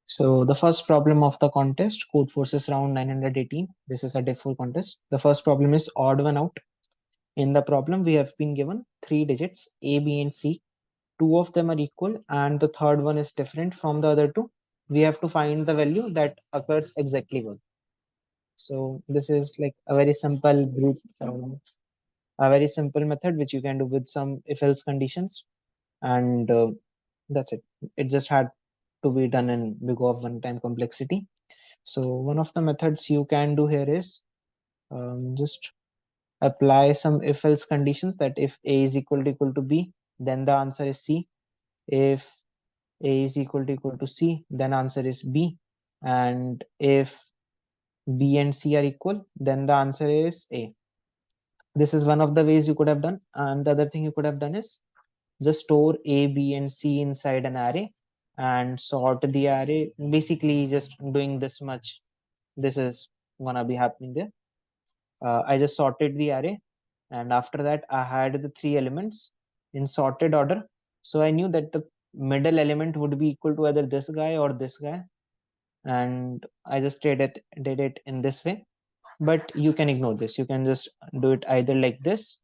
So the first problem of the contest, Codeforces Round 918. This is a diff 4 contest. The first problem is odd one out. In the problem, we have been given three digits A, B, and C. Two of them are equal, and the third one is different from the other two. We have to find the value that occurs exactly one. So this is like a very simple group, a very simple method which you can do with some if-else conditions, and that's it. It just had to be done in big of one-time complexity. So one of the methods you can do here is just apply some if-else conditions, that if A is equal to B, then the answer is C. If A is equal to C, then answer is B. And if B and C are equal, then the answer is A. This is one of the ways you could have done. And the other thing you could have done is just store A, B, and C inside an array and sort the array. Basically, just doing this much. This is gonna be happening there. I just sorted the array, and after that, I had the three elements in sorted order. So I knew that the middle element would be equal to either this guy or this guy, and I just did it in this way. But you can ignore this. You can just do it either like this,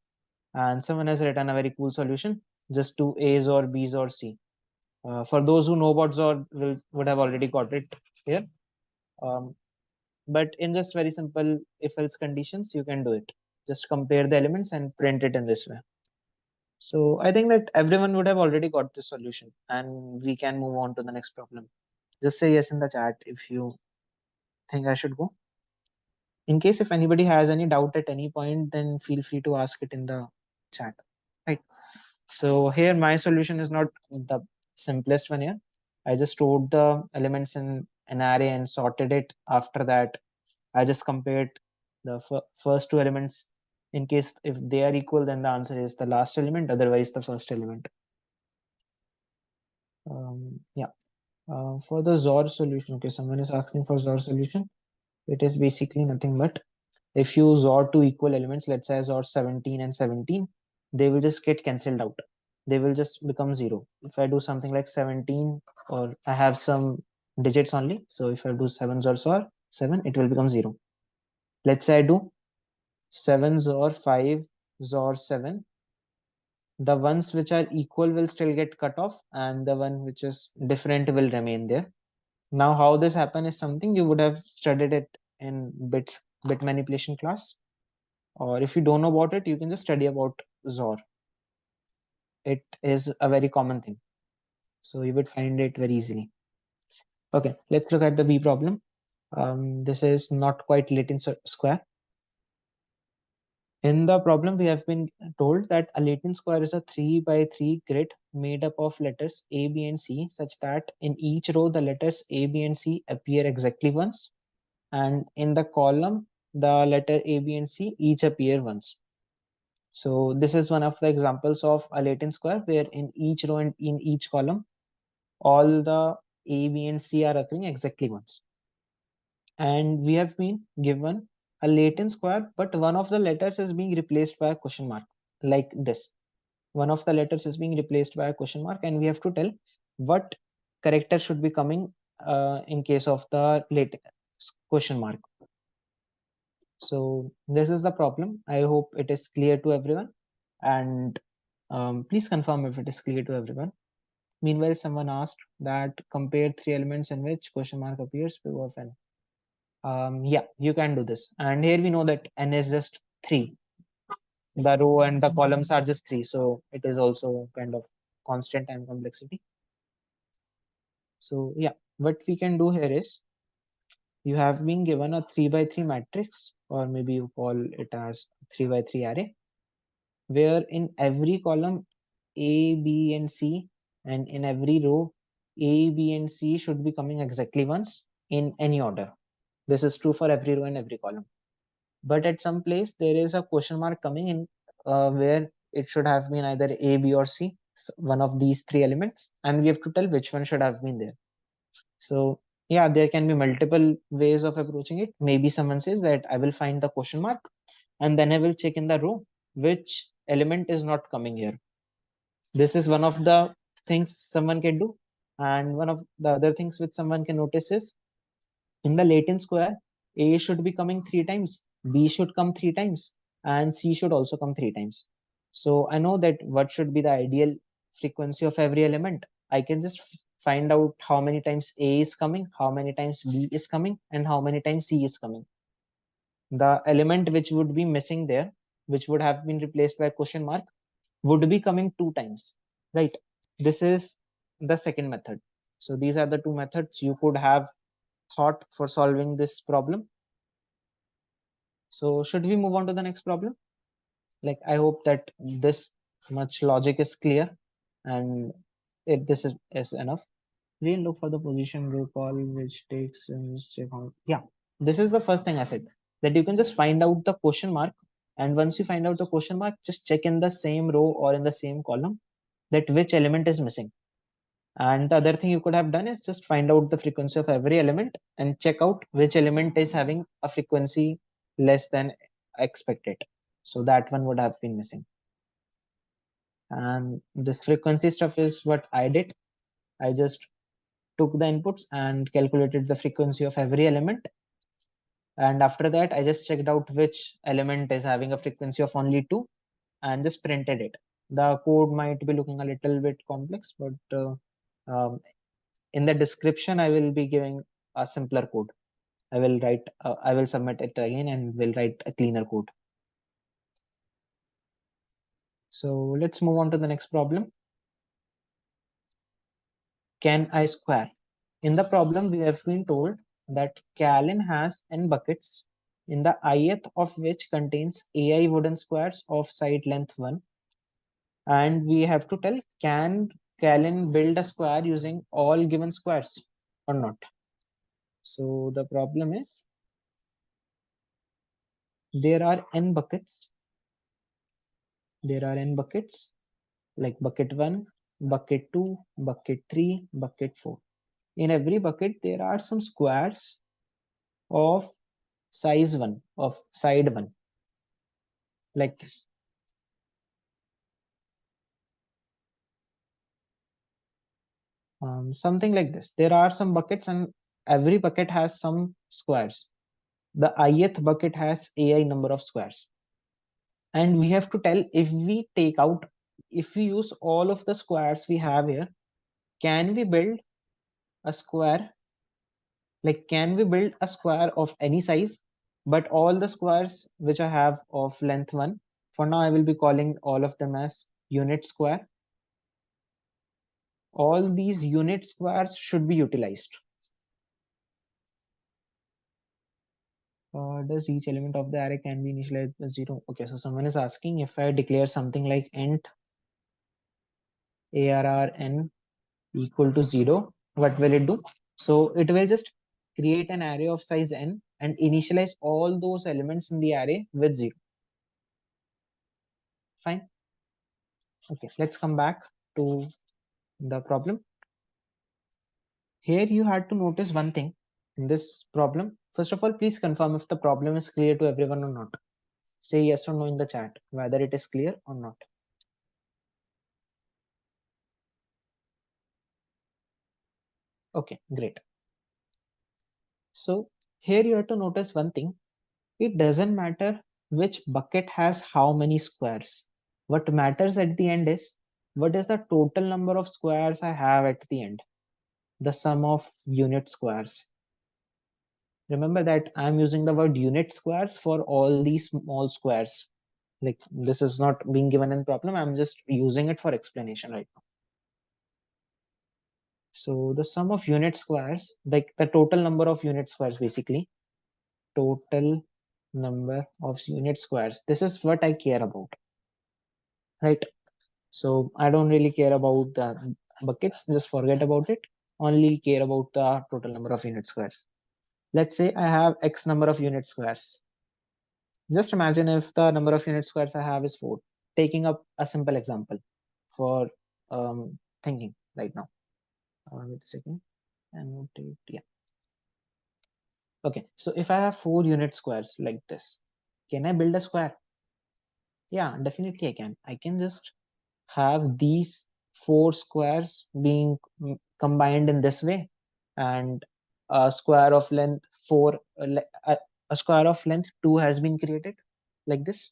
and someone has written a very cool solution. Just do A's or B's or C. For those who know about XOR, would have already got it here. Um, but in just very simple if-else conditions, you can do it. Just compare the elements and print it in this way. So I think that everyone would have already got the solution, and we can move on to the next problem. Just say yes in the chat if you think I should go. In case if anybody has any doubt at any point, then feel free to ask it in the chat. Right. So here my solution is not the simplest one here. I just stored the elements in an array and sorted it. After that, I just compared the first two elements. In case if they are equal, then the answer is the last element, otherwise the first element. Yeah. For the XOR solution, okay, someone is asking for XOR solution. It is basically nothing but if you XOR two equal elements, let's say XOR 17 and 17, they will just get cancelled out. They will just become zero. If I do something like 17, or I have some digits only, so if I do 7 XOR 7, it will become zero. Let's say I do 7 XOR 5 XOR 7. The ones which are equal will still get cut off, and the one which is different will remain there. Now, how this happen is something you would have studied it in bit manipulation class, or if you don't know about it, you can just study about XOR. It is a very common thing, so you would find it very easily. Okay, let's look at the B problem. This is not quite Latin square. In the problem, we have been told that a Latin square is a 3 by 3 grid made up of letters A, B, and C, such that in each row the letters A, B, and C appear exactly once, and in the column the letter A, B, and C each appear once. So this is one of the examples of a Latin square, where in each row and in each column, all the A, B, and C are occurring exactly once. And we have been given a Latin square, but one of the letters is being replaced by a question mark, like this. One of the letters is being replaced by a question mark, and we have to tell what character should be coming in case of the Latin question mark. So this is the problem. I hope it is clear to everyone, and please confirm if it is clear to everyone. Meanwhile, someone asked that compare three elements in which question mark appears before of n. Yeah, you can do this. And here we know that n is just 3. The row and the columns are just 3. So it is also kind of constant time complexity. So yeah, what we can do here is, you have been given a 3 by 3 matrix, or maybe you call it as 3 by 3 array, where in every column A, B, and C, and in every row A, B, and C should be coming exactly once in any order. This is true for every row and every column. But at some place there is a question mark coming in, where it should have been either A, B, or C, so one of these three elements, and we have to tell which one should have been there. So yeah, there can be multiple ways of approaching it. Maybe someone says that I will find the question mark, and then I will check in the row which element is not coming here. This is one of the things someone can do. And one of the other things which someone can notice is in the latent square, A should be coming 3 times, B should come 3 times, and C should also come 3 times. So I know that what should be the ideal frequency of every element. I can just find out how many times A is coming, how many times B is coming, and how many times C is coming. The element which would be missing there, which would have been replaced by a question mark, would be coming 2 times, right? This is the second method. So these are the two methods you could have thought for solving this problem. So should we move on to the next problem? Like, I hope that this much logic is clear, and if this is enough. We look for the position row call which takes check out. Yeah, this is the first thing I said, that you can just find out the question mark, and once you find out the question mark, just check in the same row or in the same column that which element is missing. And the other thing you could have done is just find out the frequency of every element and check out which element is having a frequency less than expected. So that one would have been missing. And the frequency stuff is what I did. I just took the inputs and calculated the frequency of every element. And after that, I just checked out which element is having a frequency of only 2 and just printed it. The code might be looking a little bit complex, but in the description, I will be giving a simpler code. I will submit it again and will write a cleaner code. So let's move on to the next problem. Can I square? In the problem, we have been told that Callan has n buckets, in the ith of which contains ai wooden squares of side length 1. And we have to tell, can Callan build a square using all given squares or not? So the problem is, there are n buckets. There are n buckets, like bucket 1, bucket 2, bucket 3, bucket 4. In every bucket, there are some squares of size 1, of side 1, like this. Something like this. There are some buckets, and every bucket has some squares. The ith bucket has ai number of squares. And we have to tell, if we use all of the squares we have here, can we build a square? Like, can we build a square of any size, but all the squares which I have of length 1, for now I will be calling all of them as unit square. All these unit squares should be utilized. Does each element of the array can be initialized as 0? Okay, so someone is asking, if I declare something like int arrn equal to 0, what will it do? So it will just create an array of size n and initialize all those elements in the array with 0. Fine. Okay, let's come back to the problem. Here you had to notice one thing in this problem. First of all, please confirm if the problem is clear to everyone or not. Say yes or no in the chat, whether it is clear or not. Okay, great. So here you have to notice one thing. It doesn't matter which bucket has how many squares. What matters at the end is, what is the total number of squares I have at the end? The sum of unit squares. Remember that I'm using the word unit squares for all these small squares. Like, this is not being given in problem. I'm just using it for explanation right now. So the sum of unit squares, like the total number of unit squares, basically total number of unit squares. This is what I care about, right? So I don't really care about the buckets. Just forget about it. Only care about the total number of unit squares. Let's say I have X number of unit squares. Just imagine if the number of unit squares I have is 4. Taking up a simple example for thinking right now. Wait a second. Annotate. Yeah. Okay. So if I have 4 unit squares like this, can I build a square? Yeah, definitely I can. I can just have these four squares being combined in this way, and a square of length 4, a square of length 2 has been created like this.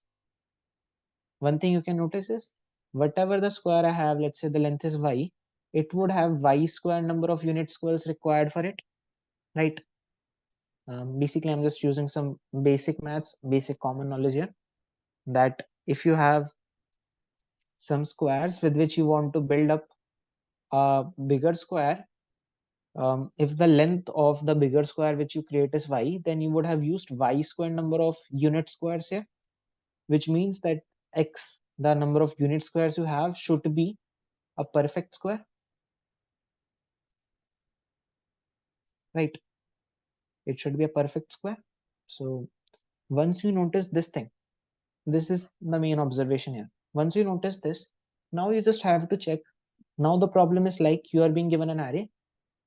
One thing you can notice is whatever the square I have, let's say the length is y, it would have y square number of unit squares required for it, right? Basically, I'm just using some basic maths, basic common knowledge here, that if you have some squares with which you want to build up a bigger square, if the length of the bigger square which you create is y, then you would have used y square number of unit squares here, which means that x, the number of unit squares you have, should be a perfect square, right? It should be a perfect square. So once you notice this thing, this is the main observation here. Once you notice this, now you just have to check. Now the problem is like you are being given an array,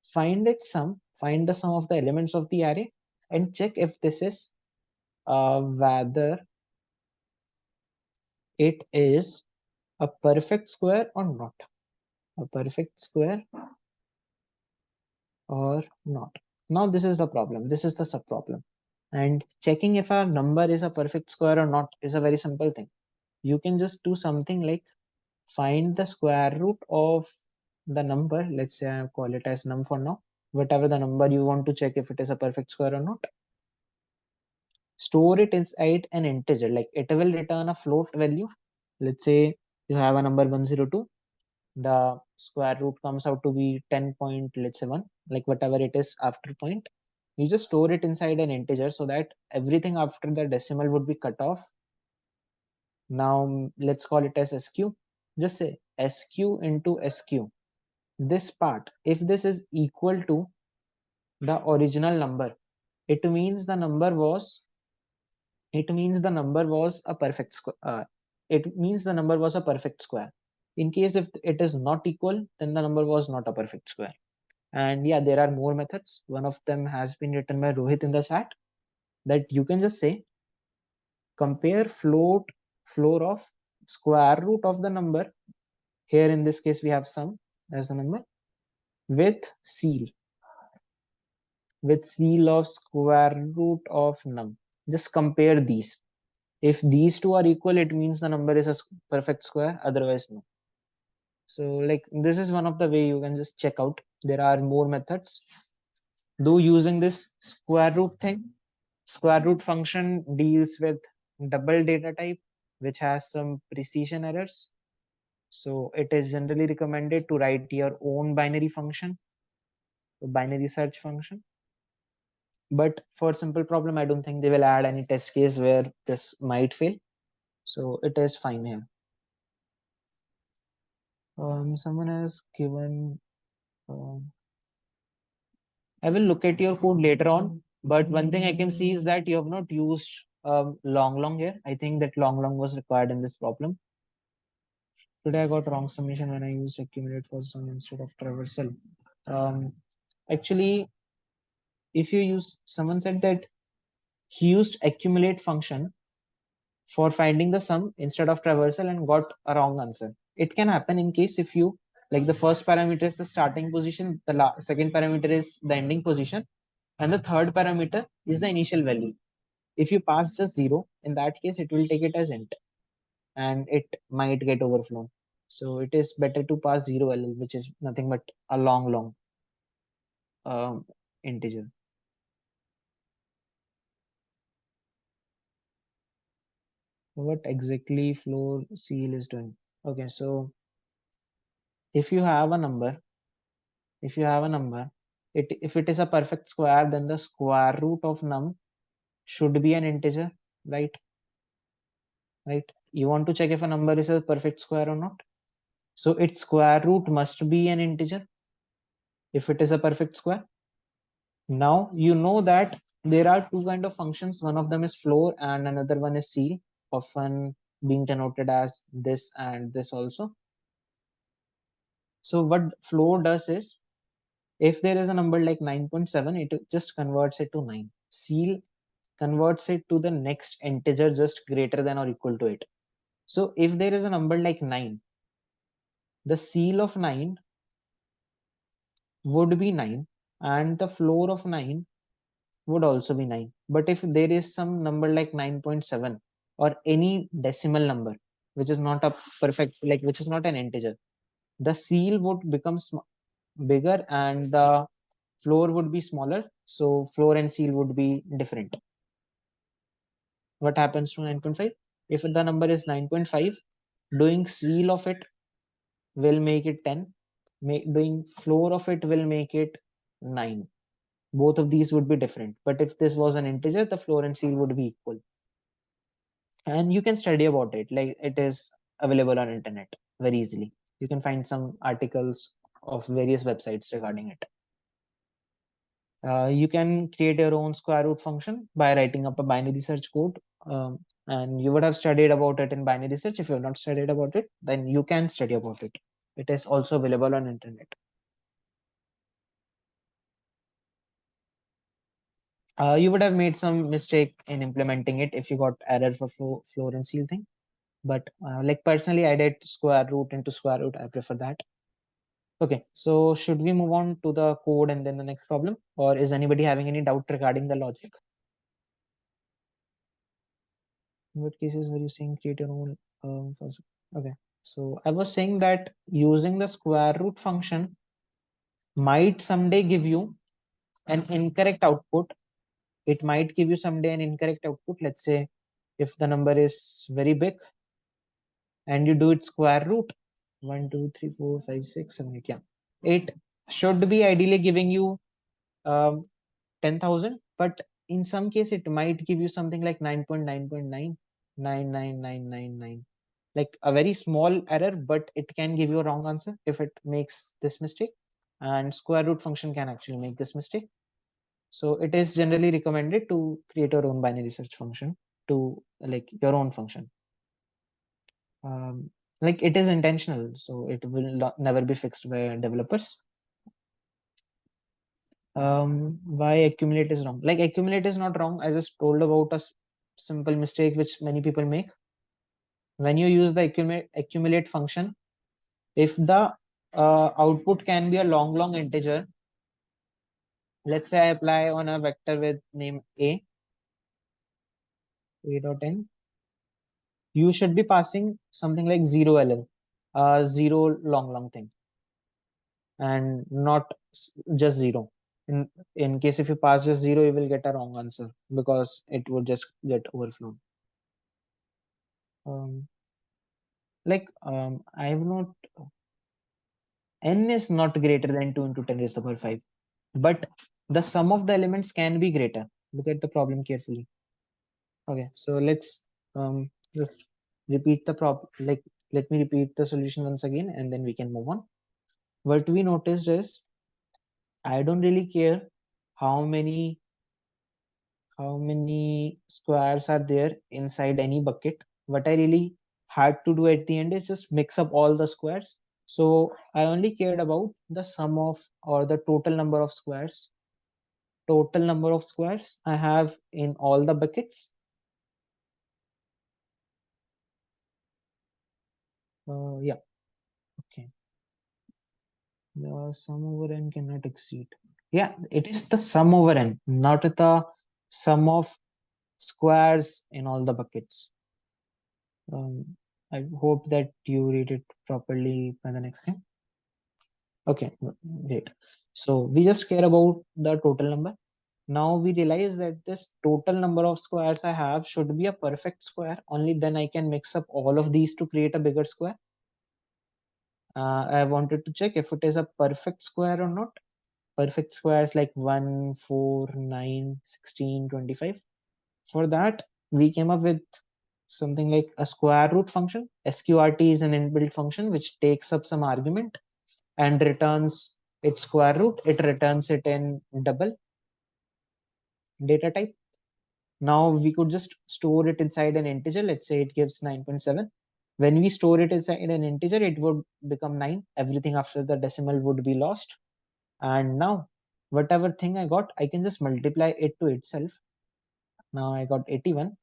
find its sum, find the sum of the elements of the array, and check if this is whether it is a perfect square or not. A perfect square or not. Now this is the problem. This is the subproblem. And checking if our number is a perfect square or not is a very simple thing. You can just do something like find the square root of the number. Let's say I call it as num for now. Whatever the number you want to check if it is a perfect square or not. Store it inside an integer, like it will return a float value. Let's say you have a number 102, the square root comes out to be 10 point, let's say 1, like whatever it is after point. You just store it inside an integer so that everything after the decimal would be cut off. Now let's call it as sq. Just say sq into sq, this part, if this is equal to the original number, it means the number was a perfect square. It means the number was a perfect square. In case if it is not equal, then the number was not a perfect square. And yeah, there are more methods. One of them has been written by Rohit in the chat, that you can just say compare floor of square root of the number. Here in this case we have sum as the number, with seal of square root of num. Just compare these. If these two are equal, it means the number is a perfect square, otherwise no. So like this is one of the way you can just check out. There are more methods. Though using this square root thing, square root function deals with double data type, which has some precision errors. So it is generally recommended to write your own binary function, binary search function. But for simple problem, I don't think they will add any test case where this might fail. So it is fine here. Someone has given, I will look at your code later on, but one thing I can see is that you have not used long here. I think that long was required in this problem. Today I got wrong summation when I used accumulate for sum instead of traversal. Actually, if you use, someone said that he used accumulate function for finding the sum instead of traversal and got a wrong answer. It can happen in case if you, like the first parameter is the starting position, the second parameter is the ending position, and the third parameter is the initial value. If you pass just 0, in that case it will take it as int and it might get overflown. So it is better to pass 0 LL, which is nothing but a long integer. What exactly floor seal is doing? Okay, so if you have a number, if it is a perfect square, then the square root of num should be an integer, right? You want to check if a number is a perfect square or not. So its square root must be an integer if it is a perfect square. Now you know that there are two kind of functions. One of them is floor and another one is seal, often being denoted as this and this also. So what floor does is, if there is a number like 9.7, it just converts it to 9. Seal converts it to the next integer just greater than or equal to it. So if there is a number like 9, the seal of 9 would be 9 and the floor of 9 would also be 9. But if there is some number like 9.7 or any decimal number, which is not a perfect, like which is not an integer, the seal would become bigger and the floor would be smaller. So floor and seal would be different. What happens to 9.5? If the number is 9.5, doing seal of it will make it 10. Doing floor of it will make it 9. Both of these would be different. But if this was an integer, the floor and seal would be equal. And you can study about it. Like it is available on internet very easily. You can find some articles of various websites regarding it. You can create your own square root function by writing up a binary search code. And you would have studied about it in binary search. If you have not studied about it, then you can study about it. It is also available on internet. You would have made some mistake in implementing it if you got error for floor and seal thing. But like personally, I did square root into square root. I prefer that. Okay, so should we move on to the code and then the next problem? Or is anybody having any doubt regarding the logic? In what cases were you saying create your own first? Okay, so I was saying that using the square root function might someday give you an incorrect output. It might give you someday an incorrect output. Let's say if the number is very big and you do its square root 1, 2, 3, 4, 5, 6, 7, 8. Yeah, it should be ideally giving you 10,000, but in some case it might give you something like 9.9.9999999, like a very small error, but it can give you a wrong answer if it makes this mistake. And square root function can actually make this mistake. So it is generally recommended to create your own binary search function to like your own function. Like it is intentional, so it will never be fixed by developers. Why accumulate is wrong? Like accumulate is not wrong. I just told about a simple mistake which many people make. When you use the accumulate function, if the output can be a long integer, let's say I apply on a vector with name a dot n, you should be passing something like 0 ln, zero long thing, and not just 0. In case if you pass just 0, you will get a wrong answer because it would just get overflown. I have not, n is not greater than 2 into 10 raised to the power 5, but the sum of the elements can be greater. Look at the problem carefully. Okay, so let's repeat the let me repeat the solution once again and then we can move on. What we noticed is I don't really care how many squares are there inside any bucket. What I really had to do at the end is just mix up all the squares. So I only cared about the sum of or the total number of squares. Total number of squares I have in all the buckets. Yeah, okay. The sum over n cannot exceed. Yeah, it is the sum over n, not the sum of squares in all the buckets. I hope that you read it properly by the next time. Okay, great. So we just care about the total number. Now we realize that this total number of squares I have should be a perfect square. Only then I can mix up all of these to create a bigger square. I wanted to check if it is a perfect square or not. Perfect squares like 1, 4, 9, 16, 25. For that, we came up with something like a square root function. Sqrt is an inbuilt function which takes up some argument and returns its square root. It returns it in double data type. Now we could just store it inside an integer. Let's say it gives 9.7. When we store it inside an integer, it would become 9. Everything after the decimal would be lost. And now whatever thing I got, I can just multiply it to itself. Now I got 81.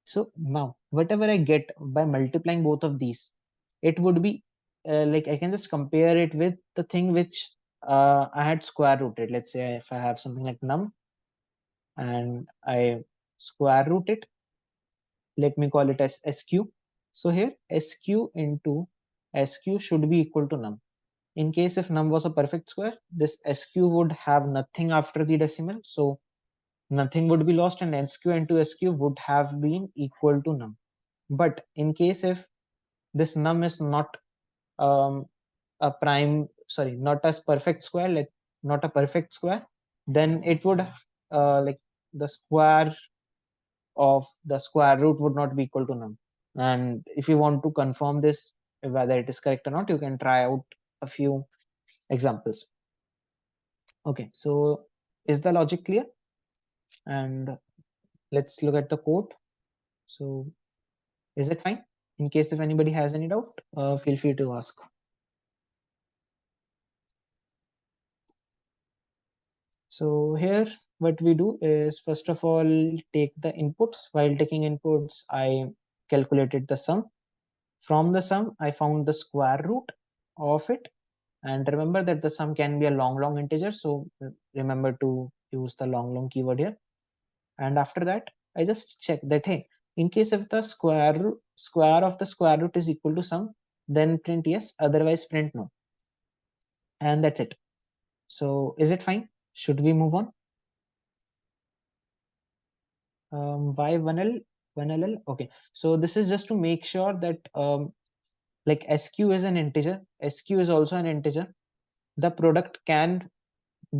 So now whatever I get by multiplying both of these, it would be like I can just compare it with the thing which I had square rooted. Let's say if I have something like num and I square root it, let me call it as sq. So here sq into sq should be equal to num. In case if num was a perfect square, this sq would have nothing after the decimal, so nothing would be lost, and sq into sq would have been equal to num. But in case if this num is not um, a prime, sorry, not as perfect square, like not a perfect square, then it would like the square of the square root would not be equal to num. And if you want to confirm this, whether it is correct or not, you can try out a few examples. Okay, so is the logic clear? And let's look at the code. So is it fine? In case if anybody has any doubt, feel free to ask. So here what we do is, first of all, take the inputs. While taking inputs, I calculated the sum. From the sum, I found the square root of it. And remember that the sum can be a long integer. So remember to use the long keyword here. And after that, I just check that, hey, in case if the square of the square root is equal to sum, then print yes, otherwise print no. And that's it. So is it fine? Should we move on? Why 1L? 1LL? Okay. So this is just to make sure that like SQ is an integer, SQ is also an integer. The product can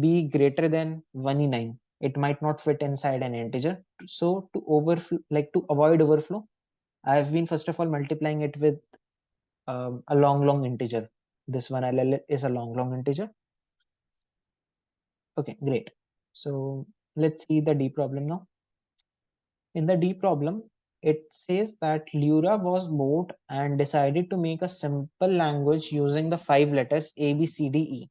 be greater than 1e9. It might not fit inside an integer. So to overflow, like to avoid overflow, I have been first of all multiplying it with a long integer. This 1LL is a long integer. Okay, great. So let's see the D problem now. In the D problem, it says that Lyra was bored and decided to make a simple language using the 5 letters A, B, C, D, E.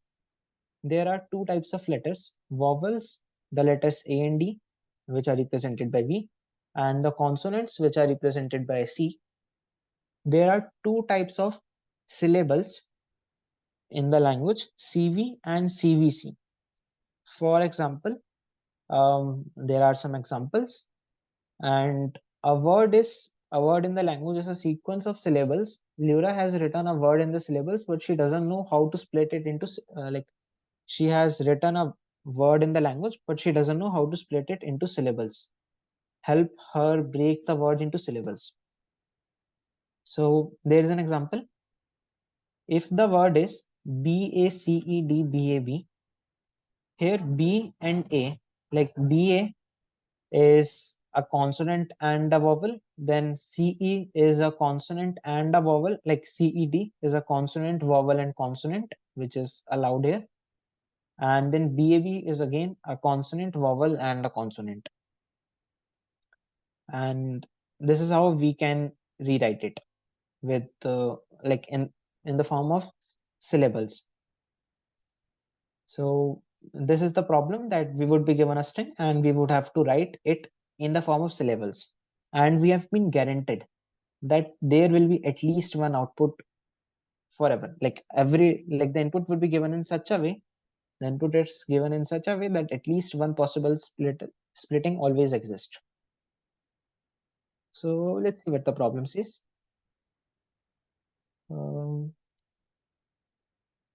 There are two types of letters: vowels, the letters A and D, which are represented by V, and the consonants, which are represented by C. There are two types of syllables in the language, CV and CVC. For example, there are some examples. And a word in the language is a sequence of syllables. Lyra has written a word in the syllables, but she doesn't know how to split it into like she has written a word in the language, but she doesn't know how to split it into syllables. Help her break the word into syllables. So there is an example. If the word is BACED, here B and A, like BA is a consonant and a vowel, then CE is a consonant and a vowel, like CED is a consonant, vowel, and consonant, which is allowed here. And then BAB is again a consonant, vowel, and a consonant. And this is how we can rewrite it with like in the form of syllables. So this is the problem, that we would be given a string and we would have to write it in the form of syllables. And we have been guaranteed that there will be at least one output forever. Like the input would be given in such a way, the input is given in such a way that at least one possible splitting always exists. So let's see what the problem says.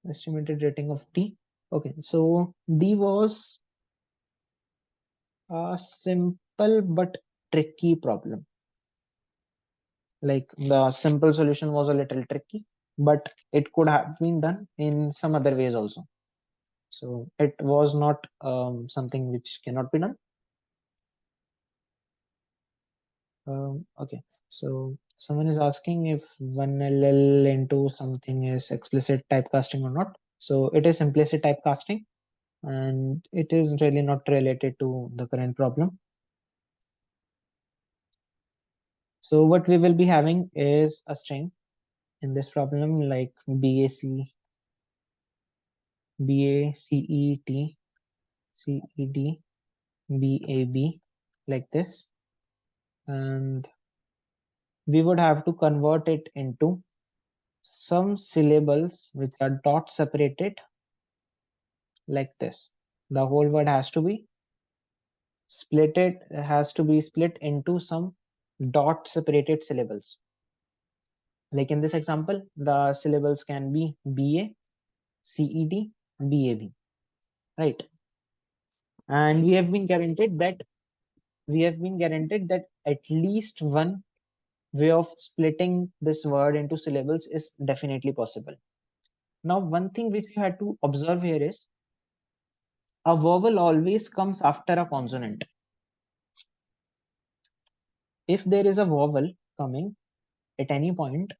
Estimated rating of D. Okay, so D was a simple but tricky problem. Like the simple solution was a little tricky, but it could have been done in some other ways also. So it was not something which cannot be done. Okay, so someone is asking if 1LL into something is explicit typecasting or not. So it is implicit typecasting, and it is really not related to the current problem. So what we will be having is a string in this problem, like BAC, BACET, CED, BAB, like this. And we would have to convert it into some syllables which are dot separated like this. The whole word has to be split into some dot separated syllables. Like in this example, the syllables can be BA, CED, DAB, right? And we have been guaranteed that at least one way of splitting this word into syllables is definitely possible. Now, one thing which you had to observe here is a vowel always comes after a consonant. If there is a vowel coming at any point,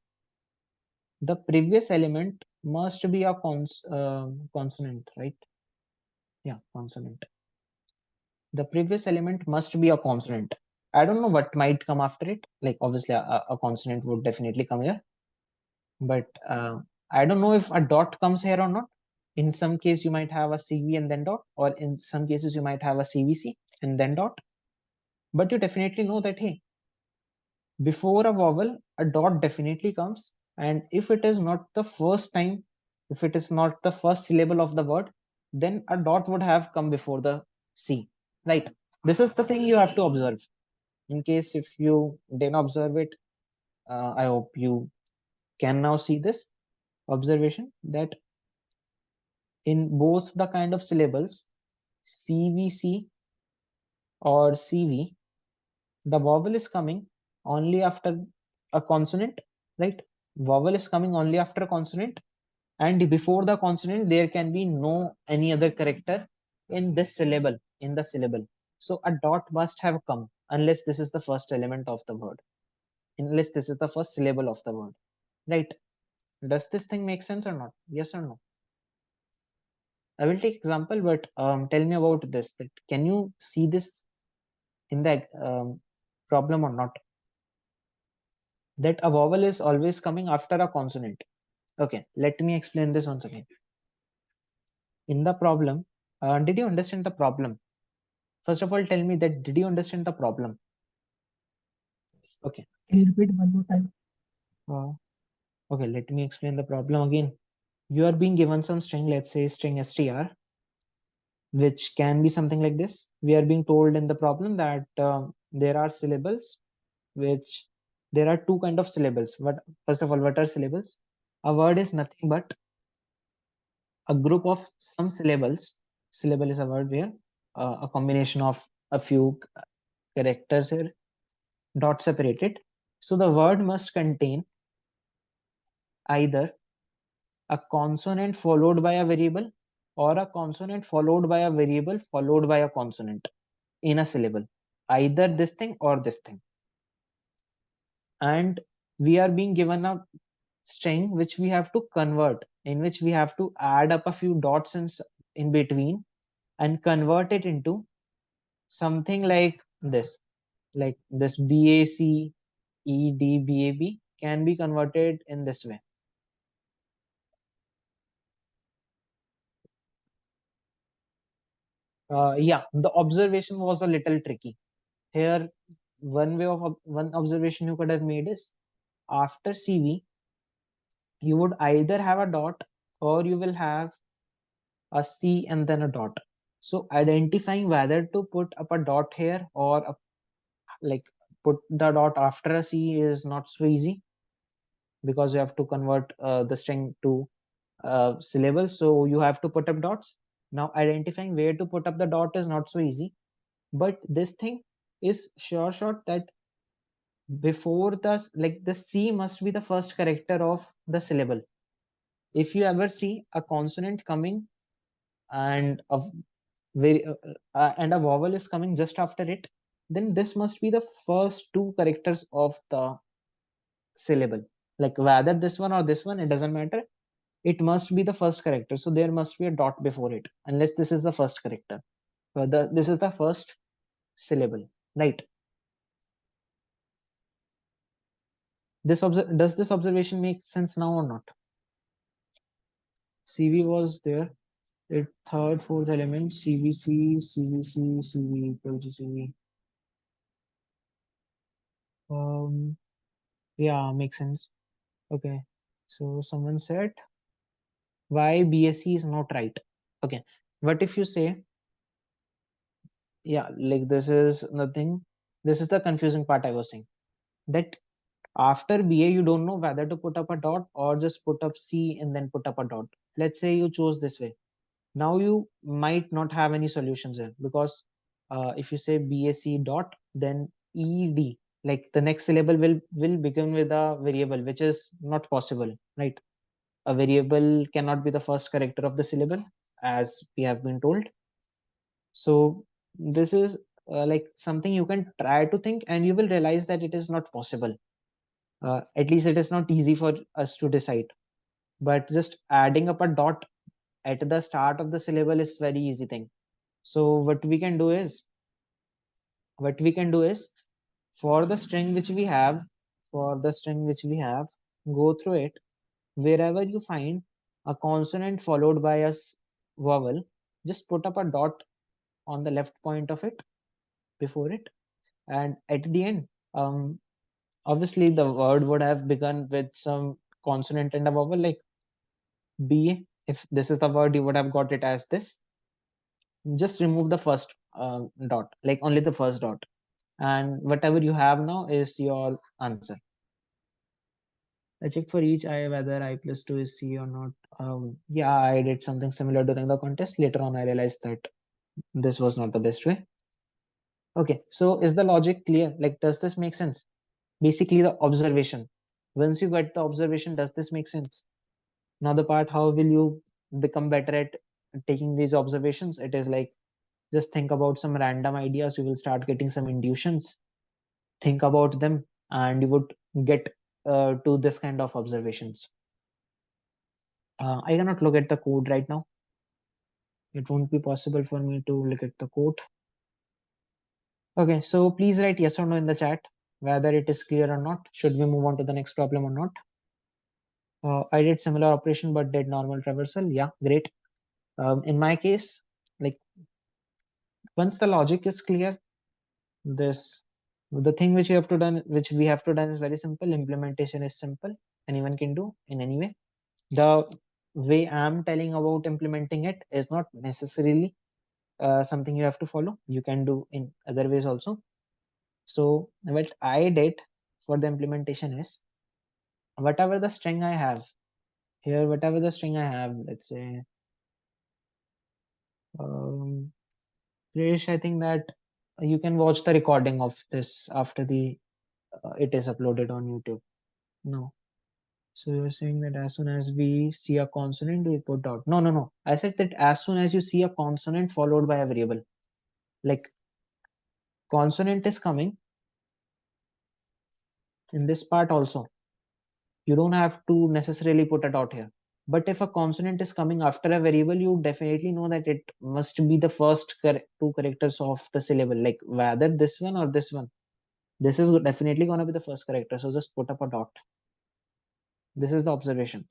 the previous element must be a consonant, right? Yeah, consonant. The previous element must be a consonant. I don't know what might come after it. Like obviously a consonant would definitely come here, but I don't know if a dot comes here or not. In some case you might have a CV and then dot, or in some cases you might have a CVC and then dot. But you definitely know that hey, before a vowel, a dot definitely comes. And if it is not the first time, if it is not the first syllable of the word, then a dot would have come before the C, right? This is the thing you have to observe. In case if you didn't observe it, I hope you can now see this observation that in both the kind of syllables, CVC or CV, the vowel is coming only after a consonant, right? Vowel is coming only after a consonant, and before the consonant, there can be no any other character in this syllable, in the syllable. So a dot must have come unless this is the first element of the word, unless this is the first syllable of the word, right? Does this thing make sense or not? Yes or no? I will take example, but tell me about this. That can you see this in the problem or not? That a vowel is always coming after a consonant. Okay, let me explain this once again. In the problem, did you understand the problem? First of all, tell me that did you understand the problem? Okay. Can you repeat one more time? Uh, okay, let me explain the problem again. You are being given some string, let's say string str, which can be something like this. We are being told in the problem that there are syllables, which there are two kind of syllables. What first of all, what are syllables? A word is nothing but a group of some syllables. Syllable is a word where a combination of a few characters here dot separated. So the word must contain either a consonant followed by a variable or a consonant followed by a variable followed by a consonant in a syllable, either this thing or this thing. And we are being given a string which we have to convert, in which we have to add up a few dots in between and convert it into something like this BAC EDBAB can be converted in this way. Yeah, the observation was a little tricky here. One observation you could have made is after CV you would either have a dot or you will have a C and then a dot. So identifying whether to put up a dot here or like put the dot after a C is not so easy because you have to convert the string to syllable. So you have to put up dots. Now identifying where to put up the dot is not so easy, but this thing is sure shot that before the C must be the first character of the syllable. If you ever see a consonant coming and a vowel is coming just after it, then this must be the first two characters of the syllable. Like whether this one or this one, it doesn't matter. It must be the first character. So there must be a dot before it, unless this is the first character. This is the first syllable, right? Does this observation make sense now or not? CV was there. It third, fourth element, CVC, CVC, CV equal to CV. Yeah, makes sense. Okay. So someone said why BSc is not right. Okay, what if you say, yeah, like this is nothing. This is the confusing part I was saying, that after BA you don't know whether to put up a dot or just put up C and then put up a dot. Let's say you chose this way. Now you might not have any solutions here, because if you say BAC dot, then ED, like the next syllable will begin with a variable, which is not possible, right? A variable cannot be the first character of the syllable, as we have been told. So this is like something you can try to think, and you will realize that it is not possible. At least it is not easy for us to decide. But just adding up a dot at the start of the syllable is very easy thing. So what we can do is, for the string which we have, go through it. Wherever you find a consonant followed by vowel, just put up a dot on the left point of it, before it, and at the end, um, obviously the word would have begun with some consonant and a vowel, like B. If this is the word, you would have got it as this. Just remove the first dot, like only the first dot, and whatever you have now is your answer. I check for each I whether I plus 2 is C or not. Yeah, I did something similar during the contest. Later on, I realized that this was not the best way. Okay, so is the logic clear? Like, does this make sense? Basically, the observation. Once you get the observation, does this make sense? Now, the part, how will you become better at taking these observations? It is like, just think about some random ideas. You will start getting some intuitions. Think about them, and you would get to this kind of observations. I cannot look at the code right now. It won't be possible for me to look at the code. Okay, so please write yes or no in the chat, whether it is clear or not. Should we move on to the next problem or not? I did similar operation but did normal traversal. Yeah, great. In my case, like, once the logic is clear, this the thing which we have to done is very simple. Implementation is simple. Anyone can do in any way. The way I'm telling about implementing it is not necessarily something you have to follow. You can do in other ways also. So what I did for the implementation is, whatever the string I have here, let's say, Krish, I think that you can watch the recording of this after the it is uploaded on YouTube. No. So you're saying that as soon as we see a consonant, we put dot. No, no, no. I said that as soon as you see a consonant followed by a variable, like consonant is coming in this part also, you don't have to necessarily put a dot here. But if a consonant is coming after a variable, you definitely know that it must be the first two characters of the syllable, like whether this one or this one. This is definitely going to be the first character. So just put up a dot. This is the observation.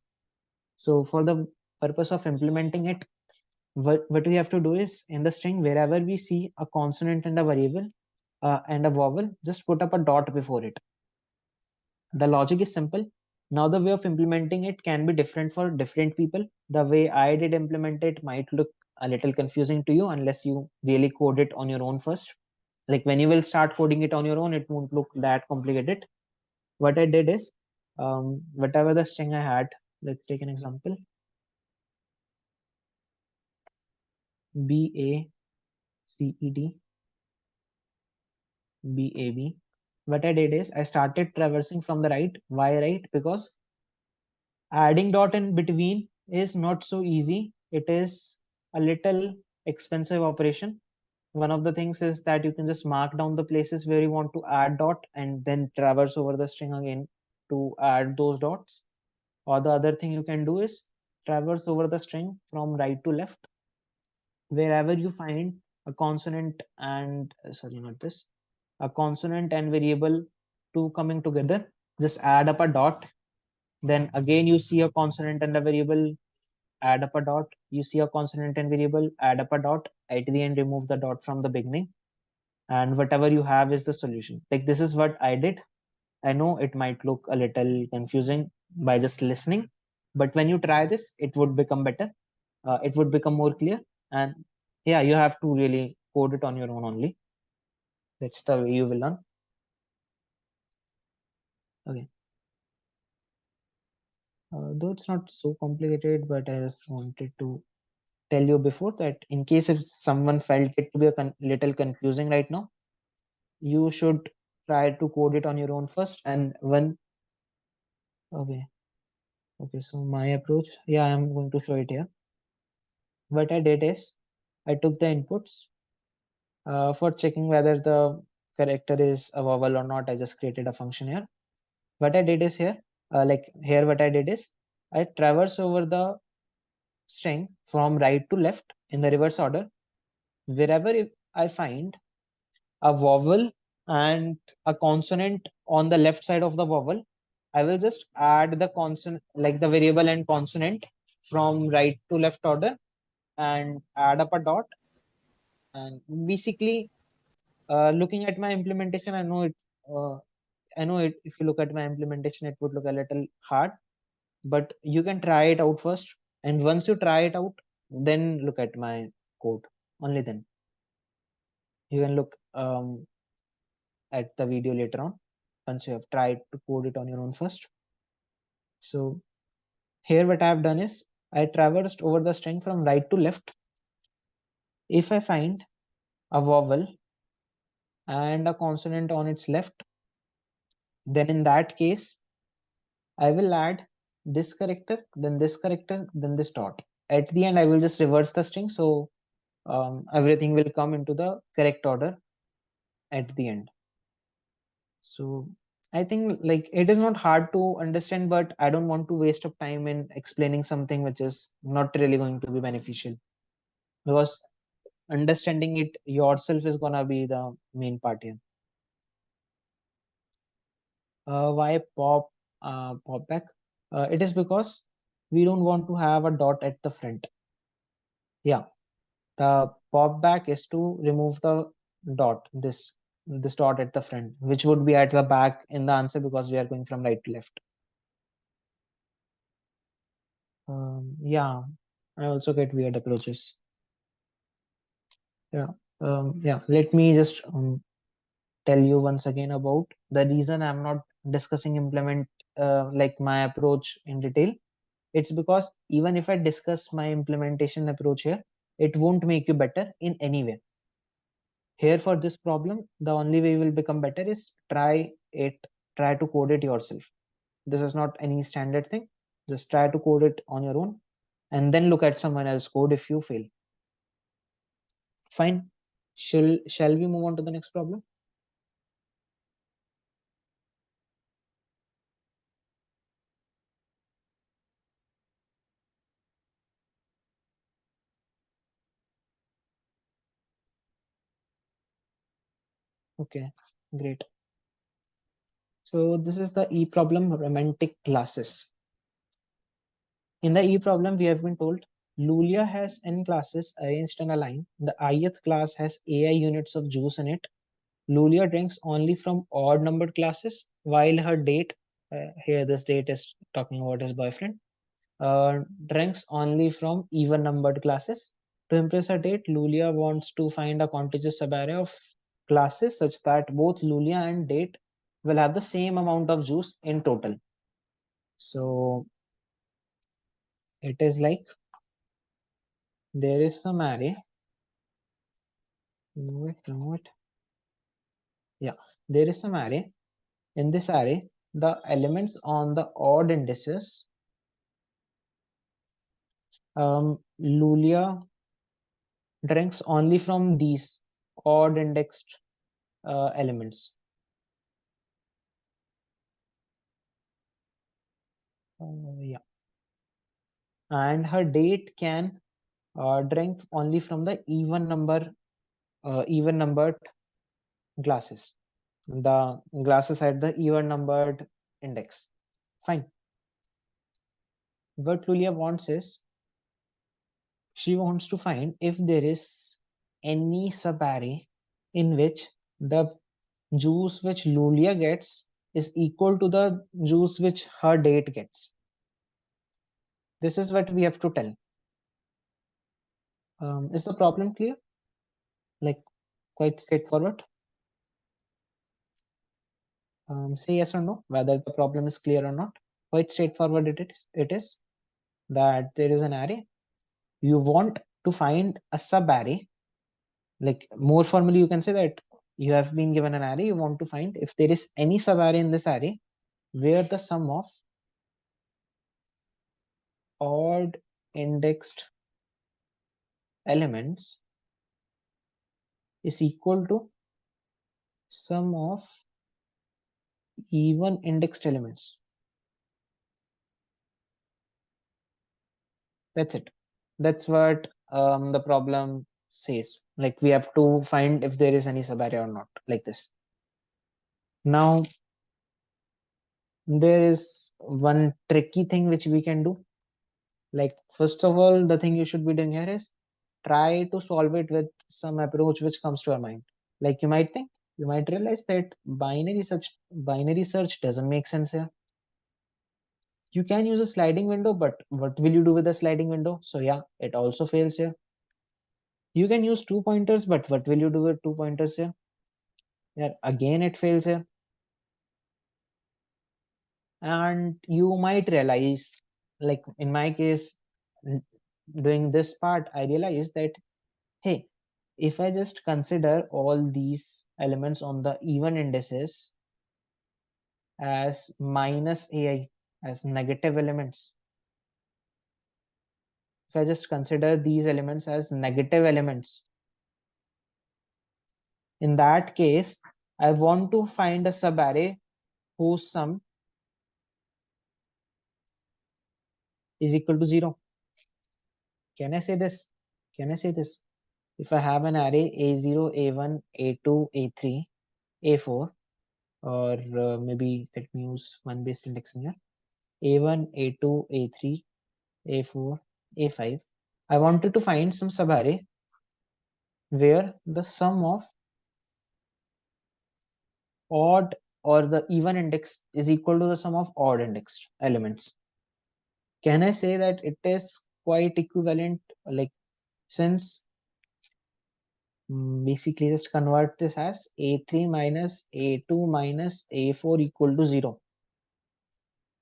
So for the purpose of implementing it, what we have to do is, in the string, wherever we see a consonant and a variable and a vowel, just put up a dot before it. The logic is simple. Now the way of implementing it can be different for different people. The way I did implement it might look a little confusing to you unless you really code it on your own first. Like when you will start coding it on your own, it won't look that complicated. What I did is, whatever the string I had, let's take an example. BACED, BAB. What I did is I started traversing from the right. Why right? Because adding dot in between is not so easy. It is a little expensive operation. One of the things is that you can just mark down the places where you want to add dot and then traverse over the string again to add those dots. Or the other thing you can do is traverse over the string from right to left. Wherever you find a consonant and sorry, not this, a consonant and variable two coming together, just add up a dot. Then again you see a consonant and a variable, add up a dot. You see a consonant and variable, add up a dot. At the end, remove the dot from the beginning, and whatever you have is the solution. Like this is what I did. I know it might look a little confusing. by just listening. But when you try this, it would become better. It would become more clear. And yeah, you have to really code it on your own only. That's the way you will learn. Okay. Though it's not so complicated, but I just wanted to tell you before that in case if someone felt it to be a little confusing right now, you should try to code it on your own first. And when, okay, okay, so my approach, yeah, I'm going to show it here. What I did is I took the inputs for checking whether the character is a vowel or not. I just created a function here. What I did is here, like here, what I did is I traverse over the string from right to left in the reverse order. Wherever if I find a vowel and a consonant on the left side of the vowel, I will just add the consonant, like the variable and consonant from right to left order and add up a dot. And basically, looking at my implementation, uh, I know it, if you look at my implementation, it would look a little hard, but you can try it out first. And once you try it out, then look at my code. Only then you can look at the video later on once you have tried to code it on your own first. So here what I have done is I traversed over the string from right to left. If I find a vowel and a consonant on its left, then in that case, I will add this character, then this character, then this dot. At the end, I will just reverse the string. So everything will come into the correct order at the end. So I think like it is not hard to understand, but I don't want to waste of time in explaining something which is not really going to be beneficial, because understanding it yourself is gonna be the main part here. Why pop back? It is because we don't want to have a dot at the front. Yeah, the pop back is to remove the dot, this dot at the front, which would be at the back in the answer because we are going from right to left. Yeah, I also get weird approaches. Yeah, yeah. Let me just tell you once again about the reason I'm not discussing implement like my approach in detail. It's because even if I discuss my implementation approach here, it won't make you better in any way. Here for this problem, the only way you will become better is try to code it yourself. This is not any standard thing. Just try to code it on your own and then look at someone else code if you fail. Fine. Shall we move on to the next problem? Okay, great. So this is the E problem, romantic classes. In the E problem, we have been told Lulia has n classes arranged in a line. The ith class has AI units of juice in it. Lulia drinks only from odd numbered classes, while her date, here this date is talking about his boyfriend, drinks only from even numbered classes. To impress her date, Lulia wants to find a contiguous subarray of classes such that both Lulia and date will have the same amount of juice in total. So it is like there is some array. Move it. Yeah, there is some array. In this array, the elements on the odd indices, Lulia drinks only from these odd indexed elements. Yeah, and her date can drink only from the even numbered glasses. The glasses at the even numbered index. Fine. What Lulia wants is she wants to find if there is any subarray in which the juice which Lulia gets is equal to the juice which her date gets. This is what we have to tell. Is the problem clear? Like quite straightforward? Say yes or no, whether the problem is clear or not. Quite straightforward it is that there is an array. You want to find a sub-array. Like more formally, you can say that you have been given an array. You want to find if there is any sub-array in this array where the sum of odd indexed elements is equal to sum of even indexed elements. That's it. That's what the problem says. Like we have to find if there is any subarray or not, like this. Now, there is one tricky thing which we can do. Like, first of all, the thing you should be doing here is try to solve it with some approach which comes to your mind. Like you might realize that binary search doesn't make sense here. You can use a sliding window, but what will you do with a sliding window? So yeah, it also fails here. You can use 2 pointers, but what will you do with 2 pointers here? Yeah, again it fails here. And you might realize, like in my case, doing this part, I realized that, hey, if I just consider all these elements on the even indices as minus AI, as negative elements, if I just consider these elements as negative elements, in that case, I want to find a subarray whose sum is equal to 0. Can I say this? Can I say this? If I have an array A0, A1, A2, A3, A4, or maybe let me use one based indexing here, A1, A2, A3, A4, A5. I wanted to find some subarray where the sum of odd or the even index is equal to the sum of odd indexed elements. Can I say that it is quite equivalent? Like since basically just convert this as A3 minus A2 minus A4 equal to 0.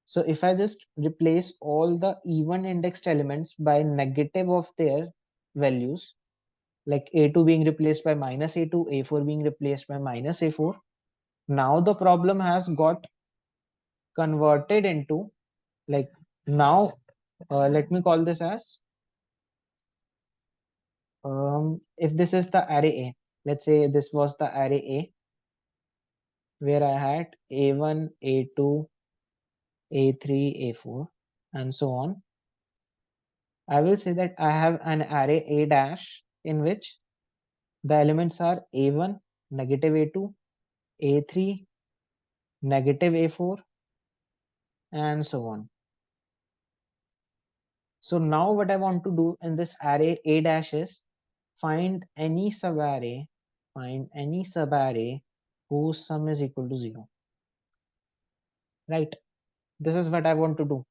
So if I just replace all the even indexed elements by negative of their values, like A2 being replaced by minus A2, A4 being replaced by minus A4, now the problem has got converted into, like now let me call this as, if this is the array A, let's say this was the array A where I had A1, A2, A3, A4, and so on. I will say that I have an array A dash in which the elements are A1, negative A2, A3, negative A4, and so on. So now what I want to do in this array A dash is find any subarray, whose sum is equal to 0. Right? This is what I want to do.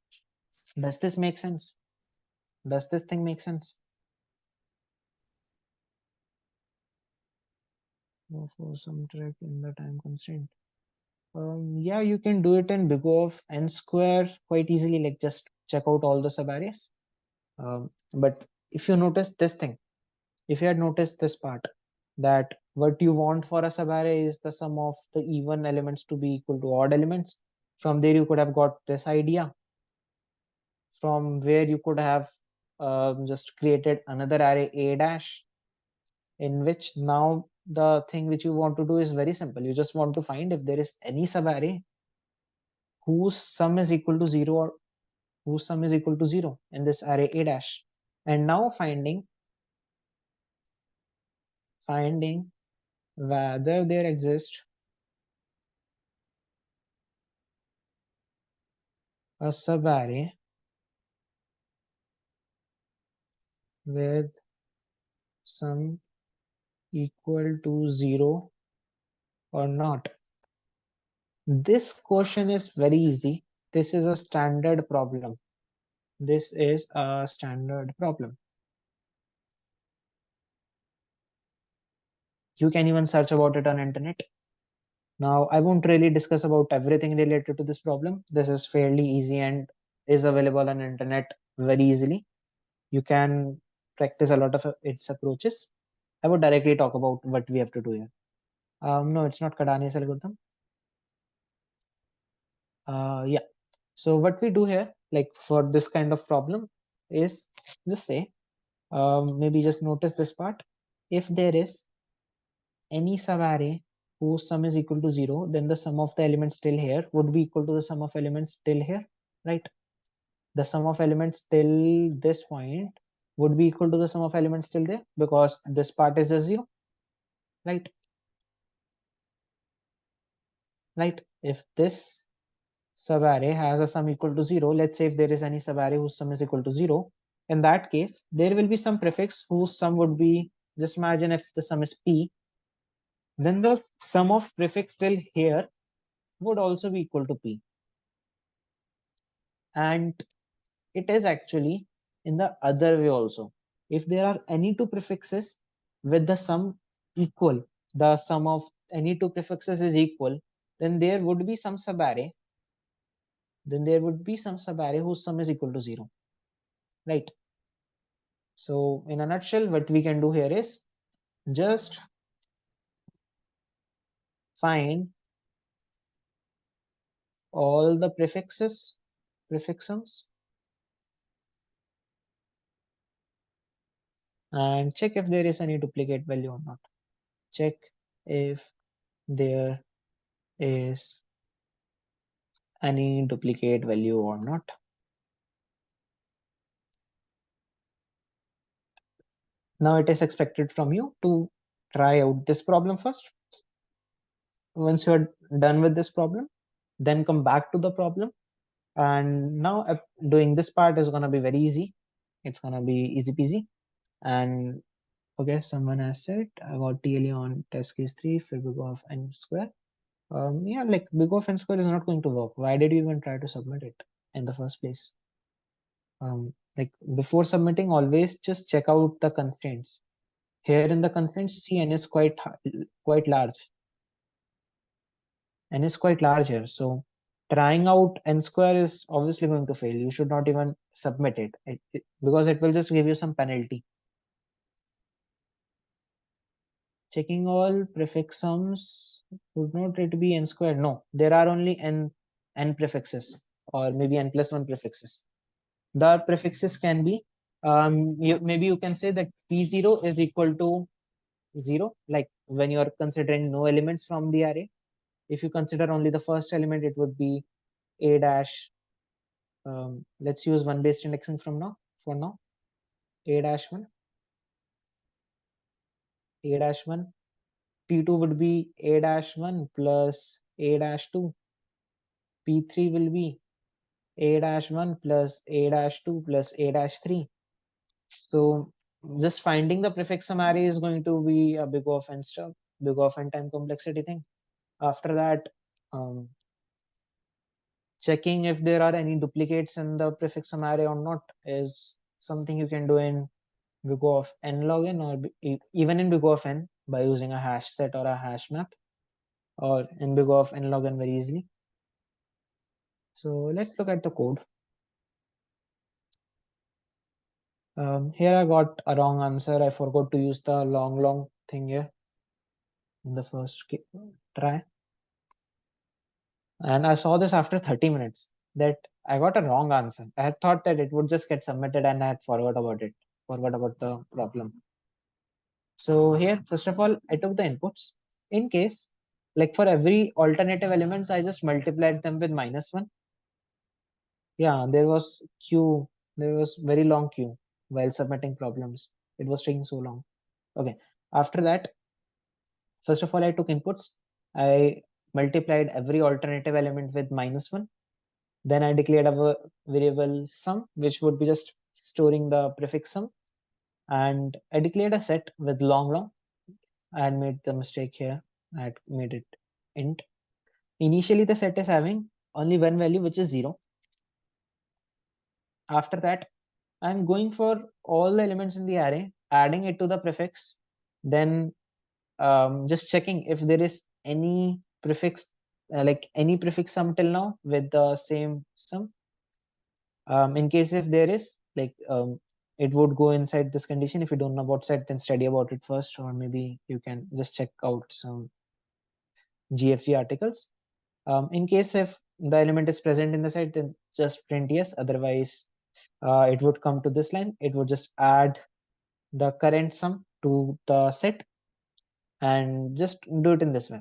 Does this make sense? Does this thing make sense? For some track in the time constraint. Yeah, you can do it in big O of n square quite easily, like just check out all the subarrays. But if you notice this thing, if you had noticed this part, that what you want for a subarray is the sum of the even elements to be equal to odd elements. From there, you could have got this idea, from where you could have just created another array A dash, in which now the thing which you want to do is very simple. You just want to find if there is any subarray whose sum is equal to 0 or whose sum is equal to 0 in this array A dash. And now finding whether there exists a subarray with sum equal to 0 or not. This question is very easy. This is a standard problem. This is a standard problem. You can even search about it on internet. Now, I won't really discuss about everything related to this problem. This is fairly easy and is available on internet very easily. You can practice a lot of its approaches. I would directly talk about what we have to do here. No, it's not Kadani's algorithm. Yeah. So what we do here, like for this kind of problem, is just say, maybe just notice this part. If there is any subarray whose sum is equal to 0, then the sum of the elements still here would be equal to the sum of elements still here, right? The sum of elements till this point would be equal to the sum of elements till there because this part is a 0, right? Right? If this subarray has a sum equal to 0, let's say if there is any subarray whose sum is equal to 0, in that case, there will be some prefix whose sum would be, just imagine if the sum is p, then the sum of prefix till here would also be equal to p. And it is actually in the other way also. If there are any two prefixes with the sum equal, the sum of any two prefixes is equal, then there would be some subarray, whose sum is equal to 0, right? So in a nutshell, what we can do here is just find all the prefix sums, and check if there is any duplicate value or not. Check if there is any duplicate value or not. Now it is expected from you to try out this problem first. Once you are done with this problem, then come back to the problem. And now doing this part is going to be very easy. It's going to be easy peasy. And okay, someone has said I got TLE on test case 3 for big of n square. Yeah, like big of n square is not going to work. Why did you even try to submit it in the first place? Like before submitting, always just check out the constraints. Here in the constraints, see n is quite large. N is quite large here. So trying out n square is obviously going to fail. You should not even submit it, because it will just give you some penalty. Checking all prefix sums would not it be n square? No, there are only n prefixes, or maybe n plus 1 prefixes. The prefixes can be, maybe you can say that p0 is equal to 0, like when you are considering no elements from the array. If you consider only the first element, it would be a dash. Let's use one based indexing from now. For now, a dash 1, a dash 1. P2 would be a dash 1 plus a dash 2. P3 will be a dash 1 plus a dash 2 plus a dash 3. So just finding the prefix sum array is going to be a big O of n stuff, big O of n time complexity thing. After that, checking if there are any duplicates in the prefix sum array or not is something you can do in big O of n log n, or even in big O of n by using a hash set or a hash map, or in big O of n log n very easily. So let's look at the code. Here I got a wrong answer. I forgot to use the long thing here in the first try. And I saw this after 30 minutes that I got a wrong answer. I had thought that it would just get submitted and I had forgot about the problem. So here, first of all, I took the inputs. In case, like for every alternative elements, I just multiplied them with -1. Yeah, there was very long queue while submitting problems. It was taking so long. Okay. After that, first of all, I took inputs. I multiplied every alternative element with -1. Then I declared a variable sum, which would be just storing the prefix sum. And I declared a set with long. I had made the mistake here. I had made it int. Initially, the set is having only one value, which is 0. After that, I'm going for all the elements in the array, adding it to the prefix, then just checking if there is any prefix, like any prefix sum till now with the same sum. In case if there is, like, it would go inside this condition. If you don't know about set, then study about it first, or maybe you can just check out some GFG articles. In case if the element is present in the set, then just print yes. Otherwise, it would come to this line. It would just add the current sum to the set and just do it in this way.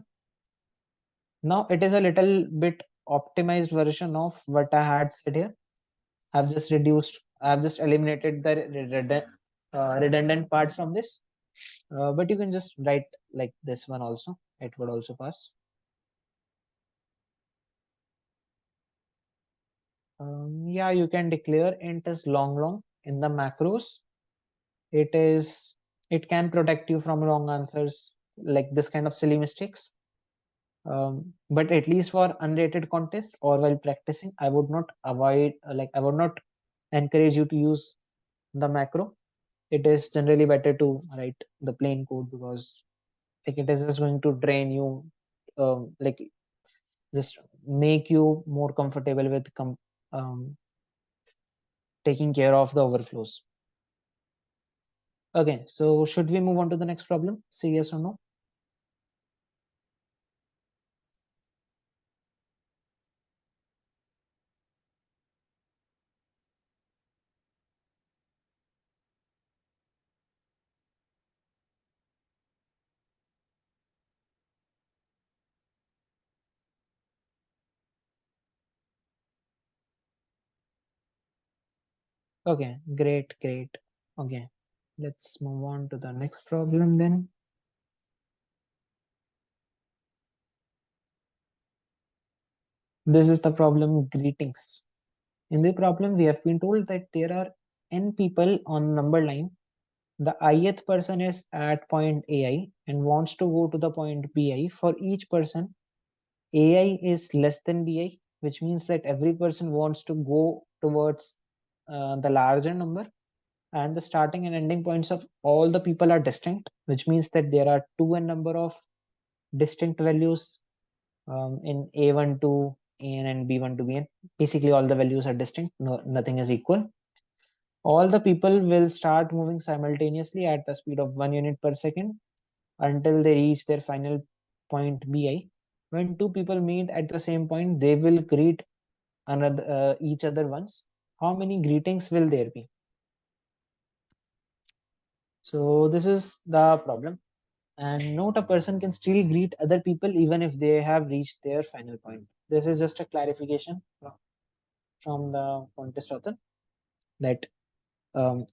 Now it is a little bit optimized version of what I had said here. I've just eliminated the redundant part from this. But you can just write like this one also. It would also pass. Yeah, you can declare int as long in the macros. It can protect you from wrong answers, like this kind of silly mistakes. But at least for unrated contest or while practicing, I would not avoid, I would not encourage you to use the macro. It is generally better to write the plain code, because like it is just going to drain you, like just make you more comfortable with taking care of the overflows. Okay, so should we move on to the next problem? Say yes or no. Okay, great, great. Okay, let's move on to the next problem then. This is the problem greetings. In the problem, we have been told that there are n people on number line. The ith person is at point AI and wants to go to the point BI. For each person, AI is less than BI, which means that every person wants to go towards the larger number, and the starting and ending points of all the people are distinct, which means that there are two n number of distinct values in A1 to AN and B1 to BN. Basically, all the values are distinct, no, nothing is equal. All the people will start moving simultaneously at the speed of 1 unit per second until they reach their final point BI. When two people meet at the same point, they will greet each other once. How many greetings will there be? So this is the problem. And note, a person can still greet other people even if they have reached their final point. This is just a clarification from the contest author, that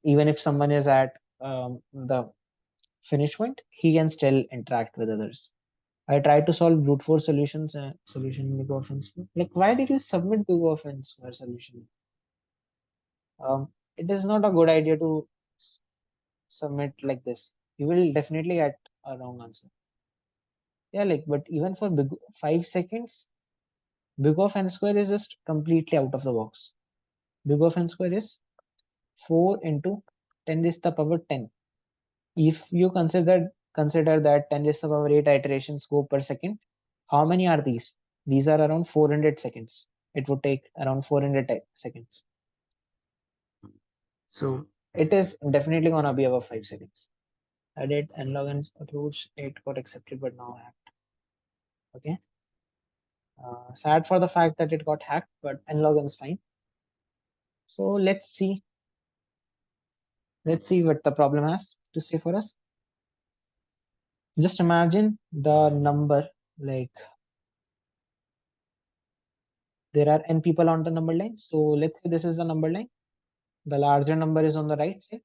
even if someone is at the finish point, he can still interact with others. I tried to solve brute force solutions, solution big offense. Like, why did you submit big offense for solution? It is not a good idea to submit like this. You will definitely get a wrong answer. Yeah, like, but even for big 5 seconds, big of n square is just completely out of the box. Big of n square is 4 into 10 raised to the power 10. If you consider that 10 raised to the power 8 iterations go per second, how many are these? These are around 400 seconds. It would take around 400 seconds. So it is definitely gonna be above 5 seconds. I did nlog n approach, it got accepted, but now hacked. Okay. Sad for the fact that it got hacked, but nlog n is fine. So let's see what the problem has to say for us. Just imagine the number, like there are n people on the number line. So let's say this is the number line. The larger number is on the right side.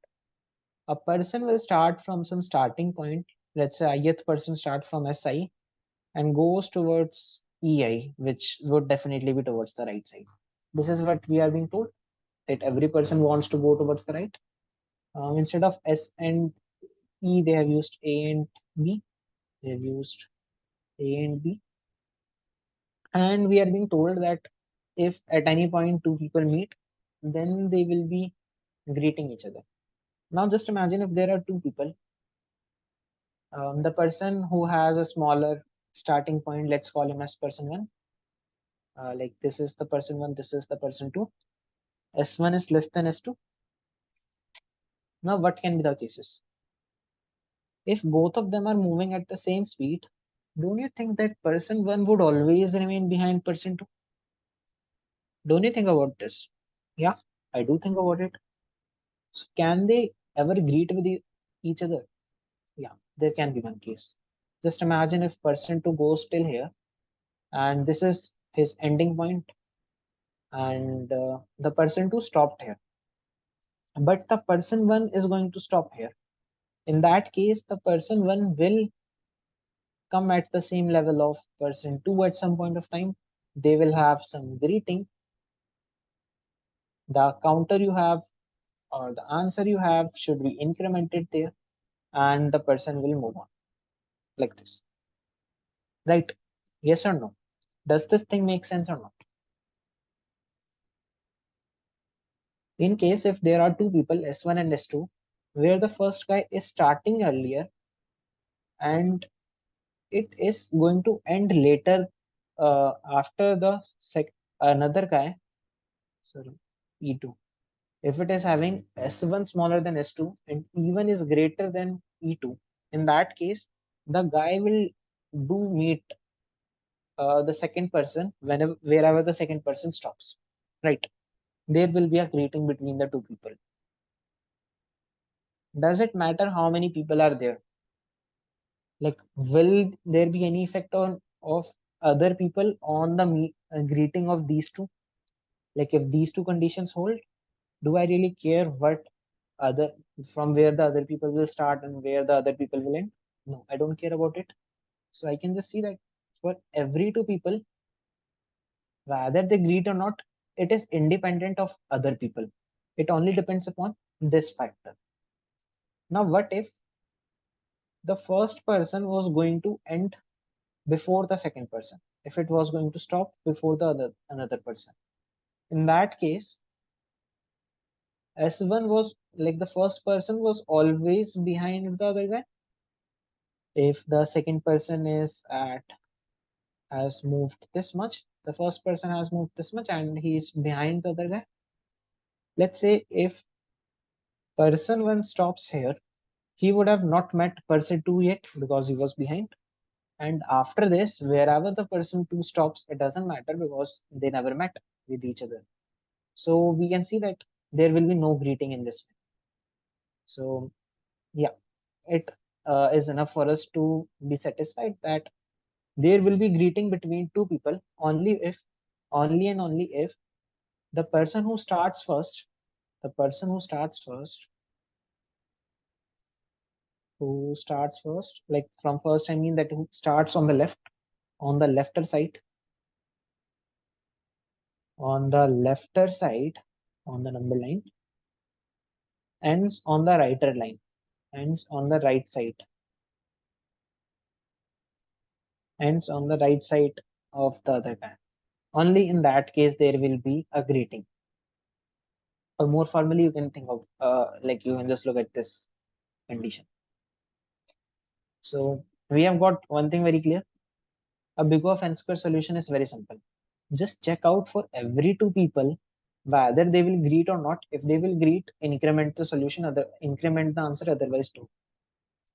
A person will start from some starting point. Let's say ith person start from SI and goes towards EI, which would definitely be towards the right side. This is what we are being told, that every person wants to go towards the right. Instead of S and E, they have used A and B. They have used A and B. And we are being told that if at any point two people meet, then they will be greeting each other. Now just imagine if there are two people, the person who has a smaller starting point, let's call him as person one. Like this is the person one, this is the person two. S1 is less than S2. Now what can be the cases? If both of them are moving at the same speed, don't you think that person one would always remain behind person two? Don't you think about this? Yeah, I do think about it. So can they ever greet with each other? Yeah, there can be one case. Just imagine if person two goes till here, and this is his ending point, and the person two stopped here, but the person one is going to stop here. In that case, the person one will come at the same level of person two at some point of time. They will have some greeting. The counter you have or the answer you have should be incremented there, and the person will move on like this. Right? Yes or no? Does this thing make sense or not? In case if there are two people, S1 and S2, where the first guy is starting earlier and it is going to end later after the another guy, sorry, E2. If it is having S1 smaller than S2 and E1 is greater than E2, in that case, the guy will do meet the second person wherever the second person stops. Right? There will be a greeting between the two people. Does it matter how many people are there? Like, will there be any effect on of other people on the greeting of these two? Like, if these two conditions hold, do I really care what other from where the other people will start and where the other people will end? No, I don't care about it. So I can just see that for every two people, whether they greet or not, it is independent of other people. It only depends upon this factor. Now, what if the first person was going to end before the second person? If it was going to stop before the another person, in that case, S1 was like the first person was always behind the other guy. If the second person is at has moved this much, the first person has moved this much and he is behind the other guy. Let's say if person one stops here, he would have not met person two yet because he was behind. And after this, wherever the person two stops, it doesn't matter because they never met with each other. So we can see that there will be no greeting in this way. So yeah, it is enough for us to be satisfied that there will be greeting between two people only and only if the person who starts first, the person who starts first, like from first, I mean that who starts on the left, on the lefter side, on the lefter side, on the number line, ends on the righter line, ends on the right side, ends on the right side of the other guy. Only in that case there will be a greeting. Or more formally, you can think of like you can just look at this condition. So we have got one thing very clear. A big O of n square solution is very simple. Just check out for every two people whether they will greet or not. If they will greet, increment the solution, other increment the answer, otherwise do.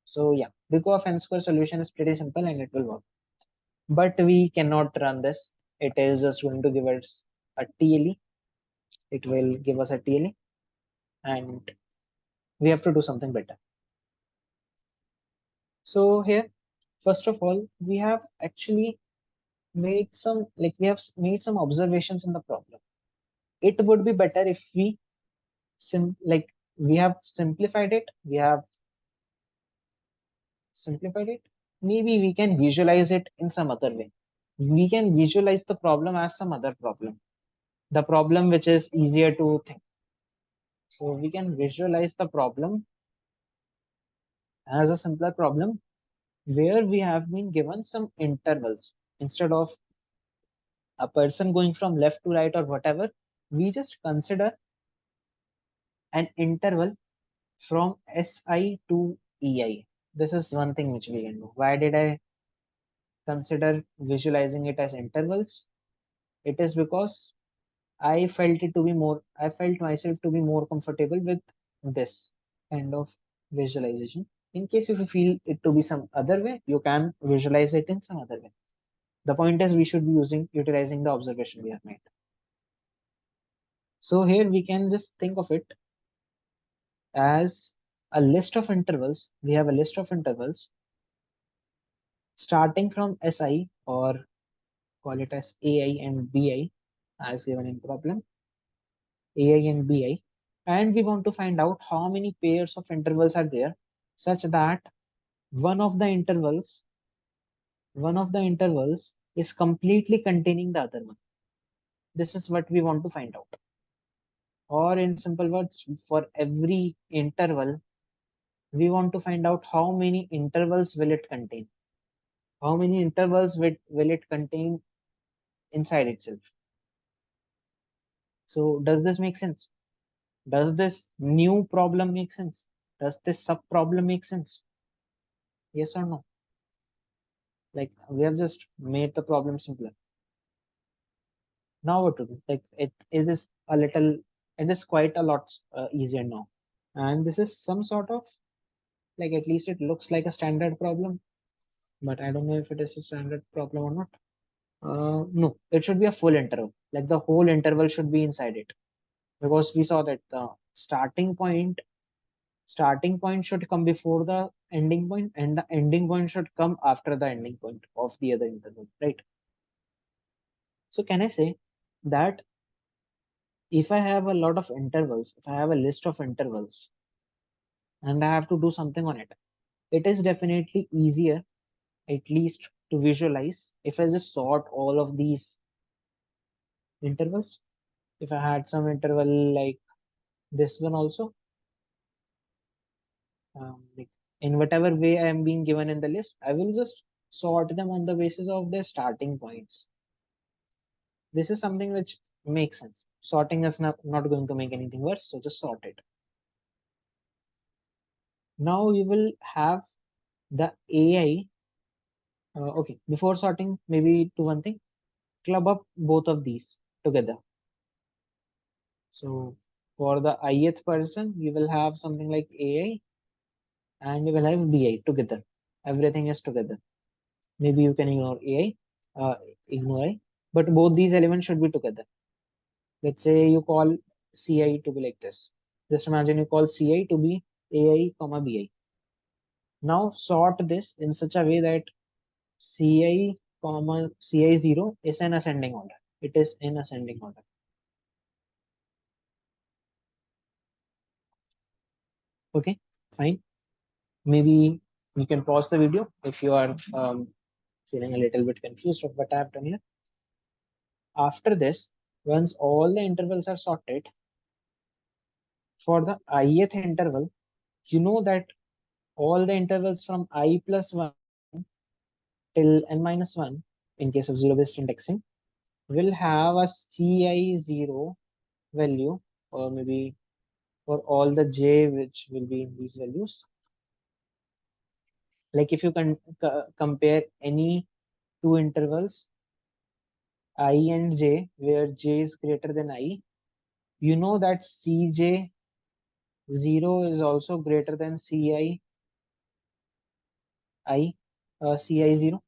So yeah, big O of n square solution is pretty simple and it will work. But we cannot run this. It is just going to give us a TLE. It will give us a TLE, and we have to do something better. So here, first of all, we have actually made some made some observations in the problem. It would be better if we we have simplified it. We have simplified it. Maybe we can visualize it in some other way. We can visualize the problem as some other problem. The problem which is easier to think. So we can visualize the problem as a simpler problem where we have been given some intervals instead of a person going from left to right or whatever, we just consider an interval from Si to Ei. This is one thing which we can do. Why did I consider visualizing it as intervals? It is because I felt myself to be more comfortable with this kind of visualization. In case if you feel it to be some other way, you can visualize it in some other way. The point is we should be utilizing the observation we have made. So here we can just think of it as a list of intervals. We have a list of intervals starting from Si, or call it as Ai and Bi as given in problem, Ai and Bi. And we want to find out how many pairs of intervals are there such that one of the intervals, one of the intervals is completely containing the other one. This is what we want to find out. Or in simple words, for every interval, we want to find out how many intervals will it contain. How many intervals will it contain inside itself. So does this make sense? Does this new problem make sense? Does this sub problem make sense? Yes or no? Like we have just made the problem simpler. Now what to do? Like it is a little, it is quite a lot easier now. And this is some sort of, like, at least it looks like a standard problem, but I don't know if it is a standard problem or not. No, it should be a full interval. Like the whole interval should be inside it, because we saw that the starting point should come before the ending point, and the ending point should come after the ending point of the other interval, right? So can I say that if I have a lot of intervals, if I have a list of intervals and I have to do something on it, it is definitely easier, at least to visualize, if I just sort all of these intervals. If I had some interval like this one also, like in whatever way I am being given in the list, I will just sort them on the basis of their starting points. This is something which makes sense. Sorting is not going to make anything worse, so just sort it. Now you will have the AI. Okay, before sorting, maybe do one thing, club up both of these together. So for the ith person, you will have something like AI and you will have BI together. Everything is together. Maybe you can ignore I, but both these elements should be together. Let's say you call CI to be like this. Just imagine you call CI to be AI, comma BI. Now sort this in such a way that CI, comma CI0 is an ascending order. It is in ascending order. Okay, fine. Maybe you can pause the video if you are feeling a little bit confused of what I have done here. After this, once all the intervals are sorted, for the ith interval, you know that all the intervals from I plus 1 till n minus 1, in case of zero-based indexing, will have a CI0 value, or maybe for all the j which will be in these values. Like if you can compare any two intervals, I and j, where j is greater than I, you know that Cj0 is also greater than Ci Ci0,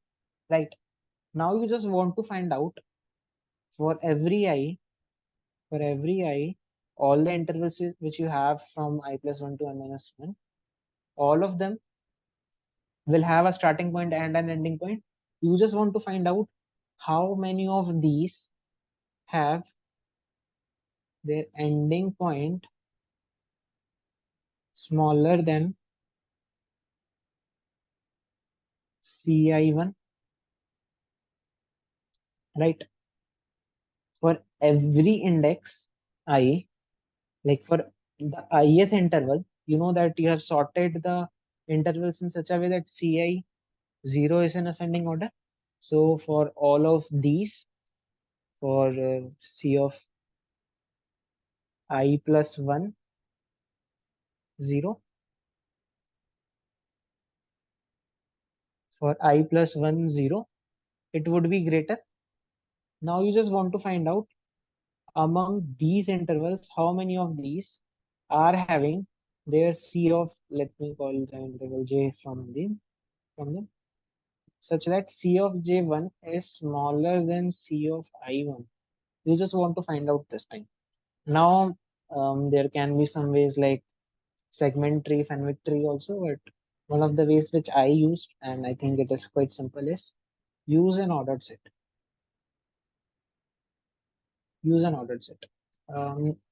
right? Now you just want to find out for every I, for every I, all the intervals which you have from I plus 1 to n minus 1, all of them will have a starting point and an ending point. You just want to find out how many of these have their ending point smaller than Ci1, right? For every index I, like for the ith interval, you know that you have sorted the intervals in such a way that Ci0 is in ascending order. So for all of these, for C of I plus 1, 0. For I plus 1, 0, it would be greater. Now you just want to find out among these intervals, how many of these are having their C of, let me call the interval J from them, such that C of J1 is smaller than C of I1. You just want to find out this thing. Now, there can be some ways like segment tree, Fenwick tree also, but one of the ways which I used, and I think it is quite simple, is use an ordered set. Use an ordered set.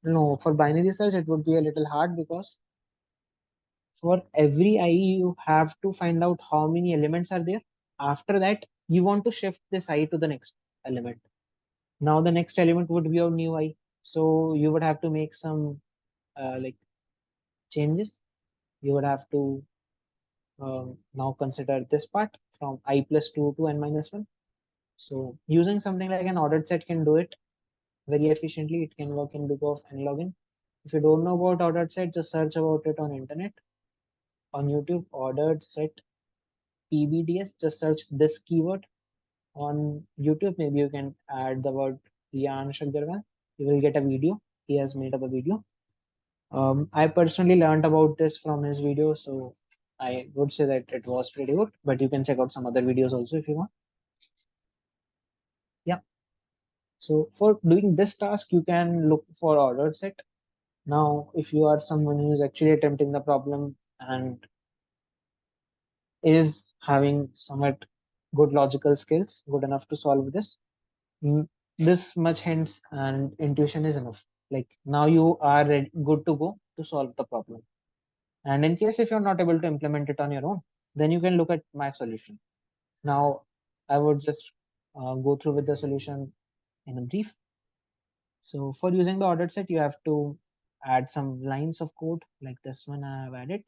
No, for binary search, it would be a little hard because for every I, you have to find out how many elements are there. After that, you want to shift this I to the next element. Now the next element would be your new I. So you would have to make some like changes. You would have to now consider this part from I plus 2 to n minus 1. So using something like an ordered set can do it very efficiently. It can work in loop of n log n. If you don't know about ordered set, just search about it on internet, on YouTube, ordered set PBDS. Just search this keyword on YouTube. Maybe you can add the word Yan Shagarwal. You will get a video. He has made up a video. I personally learned about this from his video, so I would say that it was pretty good. But you can check out some other videos also if you want. Yeah. So for doing this task, you can look for ordered set. Now, if you are someone who is actually attempting the problem and is having somewhat good logical skills, good enough to solve this, mm, this much hints and intuition is enough. Like now you are ready, good to go to solve the problem. And in case if you're not able to implement it on your own, then you can look at my solution. Now, I would just go through with the solution in a brief. So for using the ordered set, you have to add some lines of code like this one I have added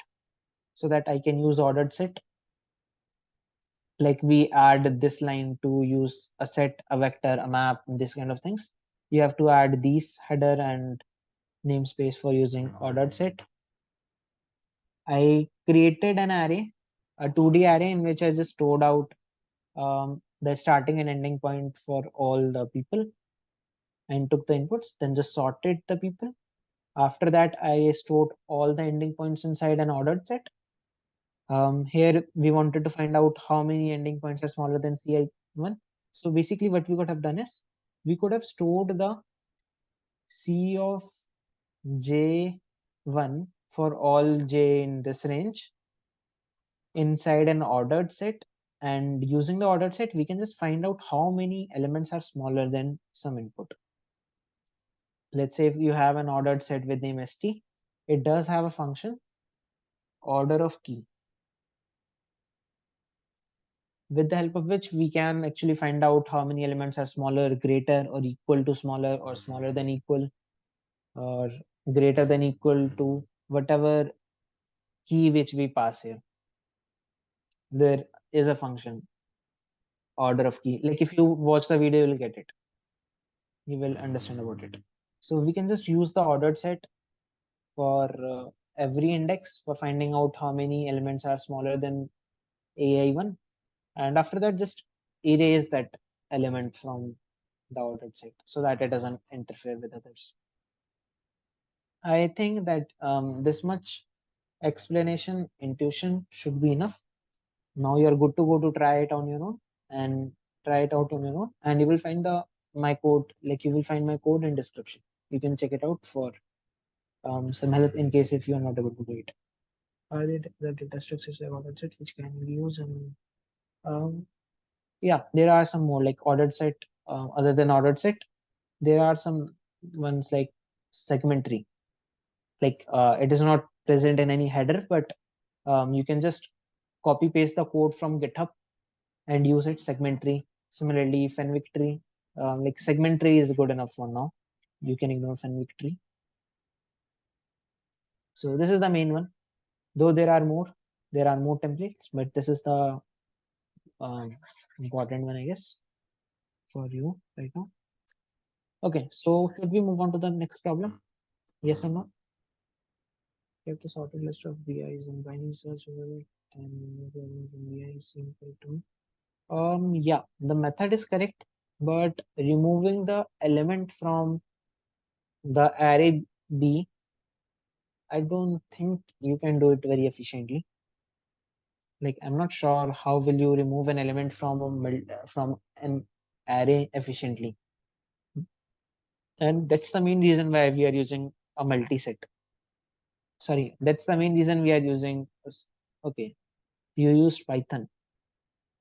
so that I can use ordered set. Like we add this line to use a set, a vector, a map, this kind of things. You have to add these header and namespace for using ordered set. I created an array, a 2D array in which I just stored out the starting and ending point for all the people and took the inputs, then just sorted the people. After that, I stored all the ending points inside an ordered set. Here we wanted to find out how many ending points are smaller than CI1. So basically what we could have done is we could have stored the C of J1 for all J in this range inside an ordered set, and using the ordered set we can just find out how many elements are smaller than some input. Let's say if you have an ordered set with name st, it does have a function order of key, with the help of which we can actually find out how many elements are smaller, greater or equal to smaller, or smaller than equal, or greater than equal to whatever key which we pass here. There is a function order of key. Like if you watch the video, you will get it. You will understand about it. So we can just use the ordered set for every index for finding out how many elements are smaller than AI1. And after that, just erase that element from the ordered set so that it doesn't interfere with others. I think that this much explanation, intuition should be enough. Now you're good to go to try it on your own and try it out on your own, and you will find my code, like you will find my code in description. You can check it out for some help in case if you are not able to do it. The data structures I ordered set which can be used, and yeah, there are some more like ordered set. Other than ordered set, there are some ones like segment tree. Like it is not present in any header, but you can just copy paste the code from GitHub and use it. Segment tree. Similarly, Fenwick tree. Like segment tree is good enough for now. You can ignore Fenwick tree. So this is the main one. Though there are more templates, but this is the important one, I guess, for you right now. Okay, so should we move on to the next problem? Yes or no? You have to sorted list of VIs and binding search and VI is equal to. Yeah, the method is correct, but removing the element from the array B, I don't think you can do it very efficiently. Like, I'm not sure how will you remove an element from from an array efficiently. And that's the main reason why we are using a multi-set. Sorry, that's the main reason we are using. Okay, you used Python.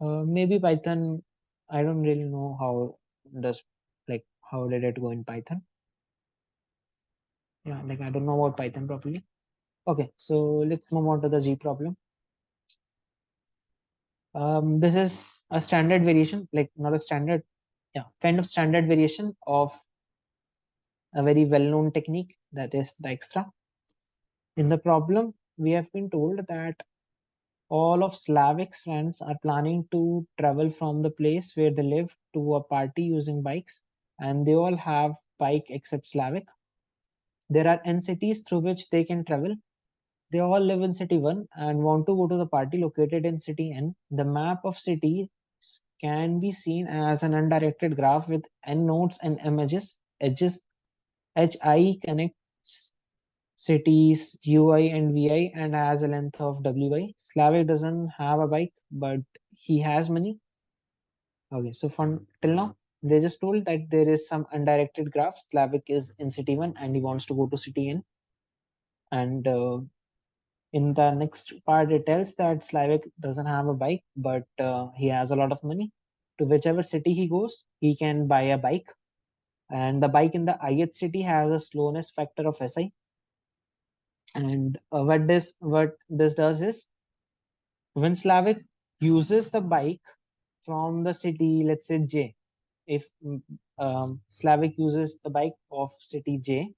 Maybe Python. I don't really know how does like how did it go in Python. Yeah, like I don't know about Python properly. Okay, so let's move on to the G problem. This is a standard variation, like not a standard, yeah, kind of standard variation of a very well-known technique, that is the extra. In the problem, we have been told that all of Slavic's friends are planning to travel from the place where they live to a party using bikes, and they all have bike except Slavic. There are n cities through which they can travel. They all live in city 1 and want to go to the party located in city n. The map of cities can be seen as an undirected graph with n nodes and m edges. Hi connects cities ui and vi and has a length of wi. Slavic doesn't have a bike, but he has money. Okay, so from till now, they just told that there is some undirected graph. Slavic is in city 1 and he wants to go to city n. And in the next part, it tells that Slavic doesn't have a bike, but he has a lot of money. To whichever city he goes, he can buy a bike. And the bike in the ith city has a slowness factor of SI. And what this does is when Slavic uses the bike from the city, let's say J, if Slavic uses the bike of city J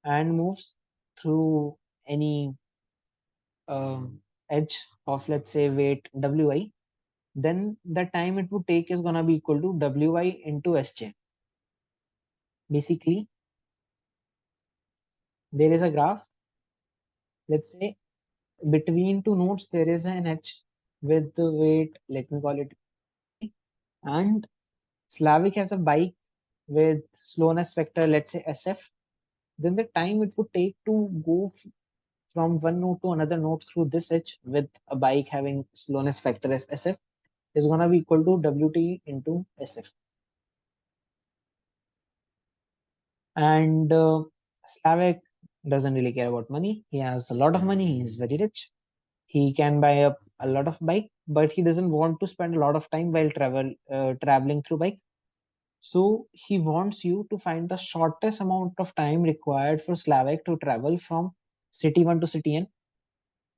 and moves through any edge of, let's say, weight Wi, then the time it would take is going to be equal to Wi into Sj. Basically, there is a graph. Let's say between two nodes, there is an edge with the weight, let me call it Wi, and Slavic has a bike with slowness vector, let's say SF. Then the time it would take to go from one node to another node through this edge with a bike having slowness factor as SF is going to be equal to Wt into SF. And Slavic doesn't really care about money. He has a lot of money. He's very rich. He can buy a lot of bike, but he doesn't want to spend a lot of time while traveling through bike. So he wants you to find the shortest amount of time required for Slavic to travel from city 1 to city n.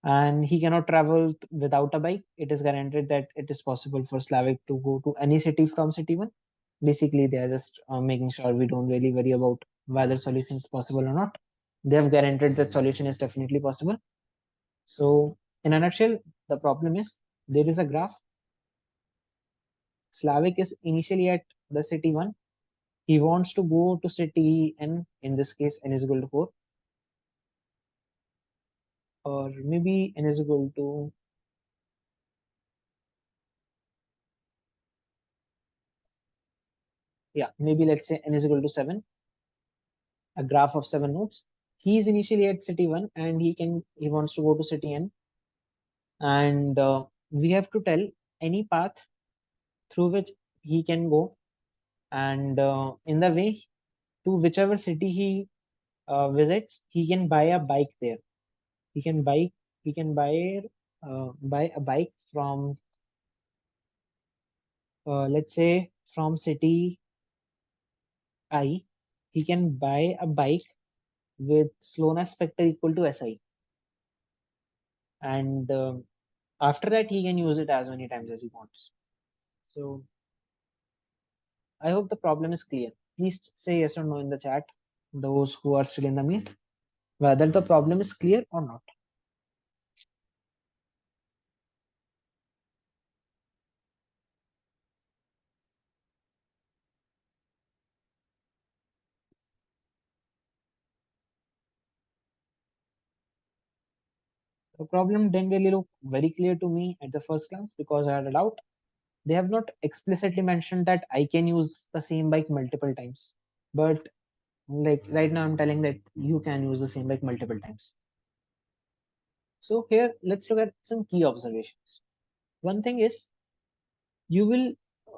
And he cannot travel without a bike. It is guaranteed that it is possible for Slavic to go to any city from city 1. Basically, they are just making sure we don't really worry about whether solution is possible or not. They have guaranteed that solution is definitely possible. So in a nutshell, the problem is there is a graph. Slavic is initially at the city 1. He wants to go to city n, in this case n is equal to 4, or maybe n is equal to, yeah, maybe let's say n is equal to 7, a graph of 7 nodes. He is initially at city 1 and he wants to go to city n, and we have to tell any path through which he can go, and in the way to whichever city he visits, he can buy a bike there. He can buy a bike from, let's say, from city I. He can buy a bike with slowness factor equal to SI, and after that he can use it as many times as he wants. So I hope the problem is clear. Please say yes or no in the chat, those who are still in the meet, whether the problem is clear or not. The problem didn't really look very clear to me at the first glance because I had a doubt. They have not explicitly mentioned that I can use the same bike multiple times. But like right now, I'm telling that you can use the same bike multiple times. So here, let's look at some key observations. One thing is, you will,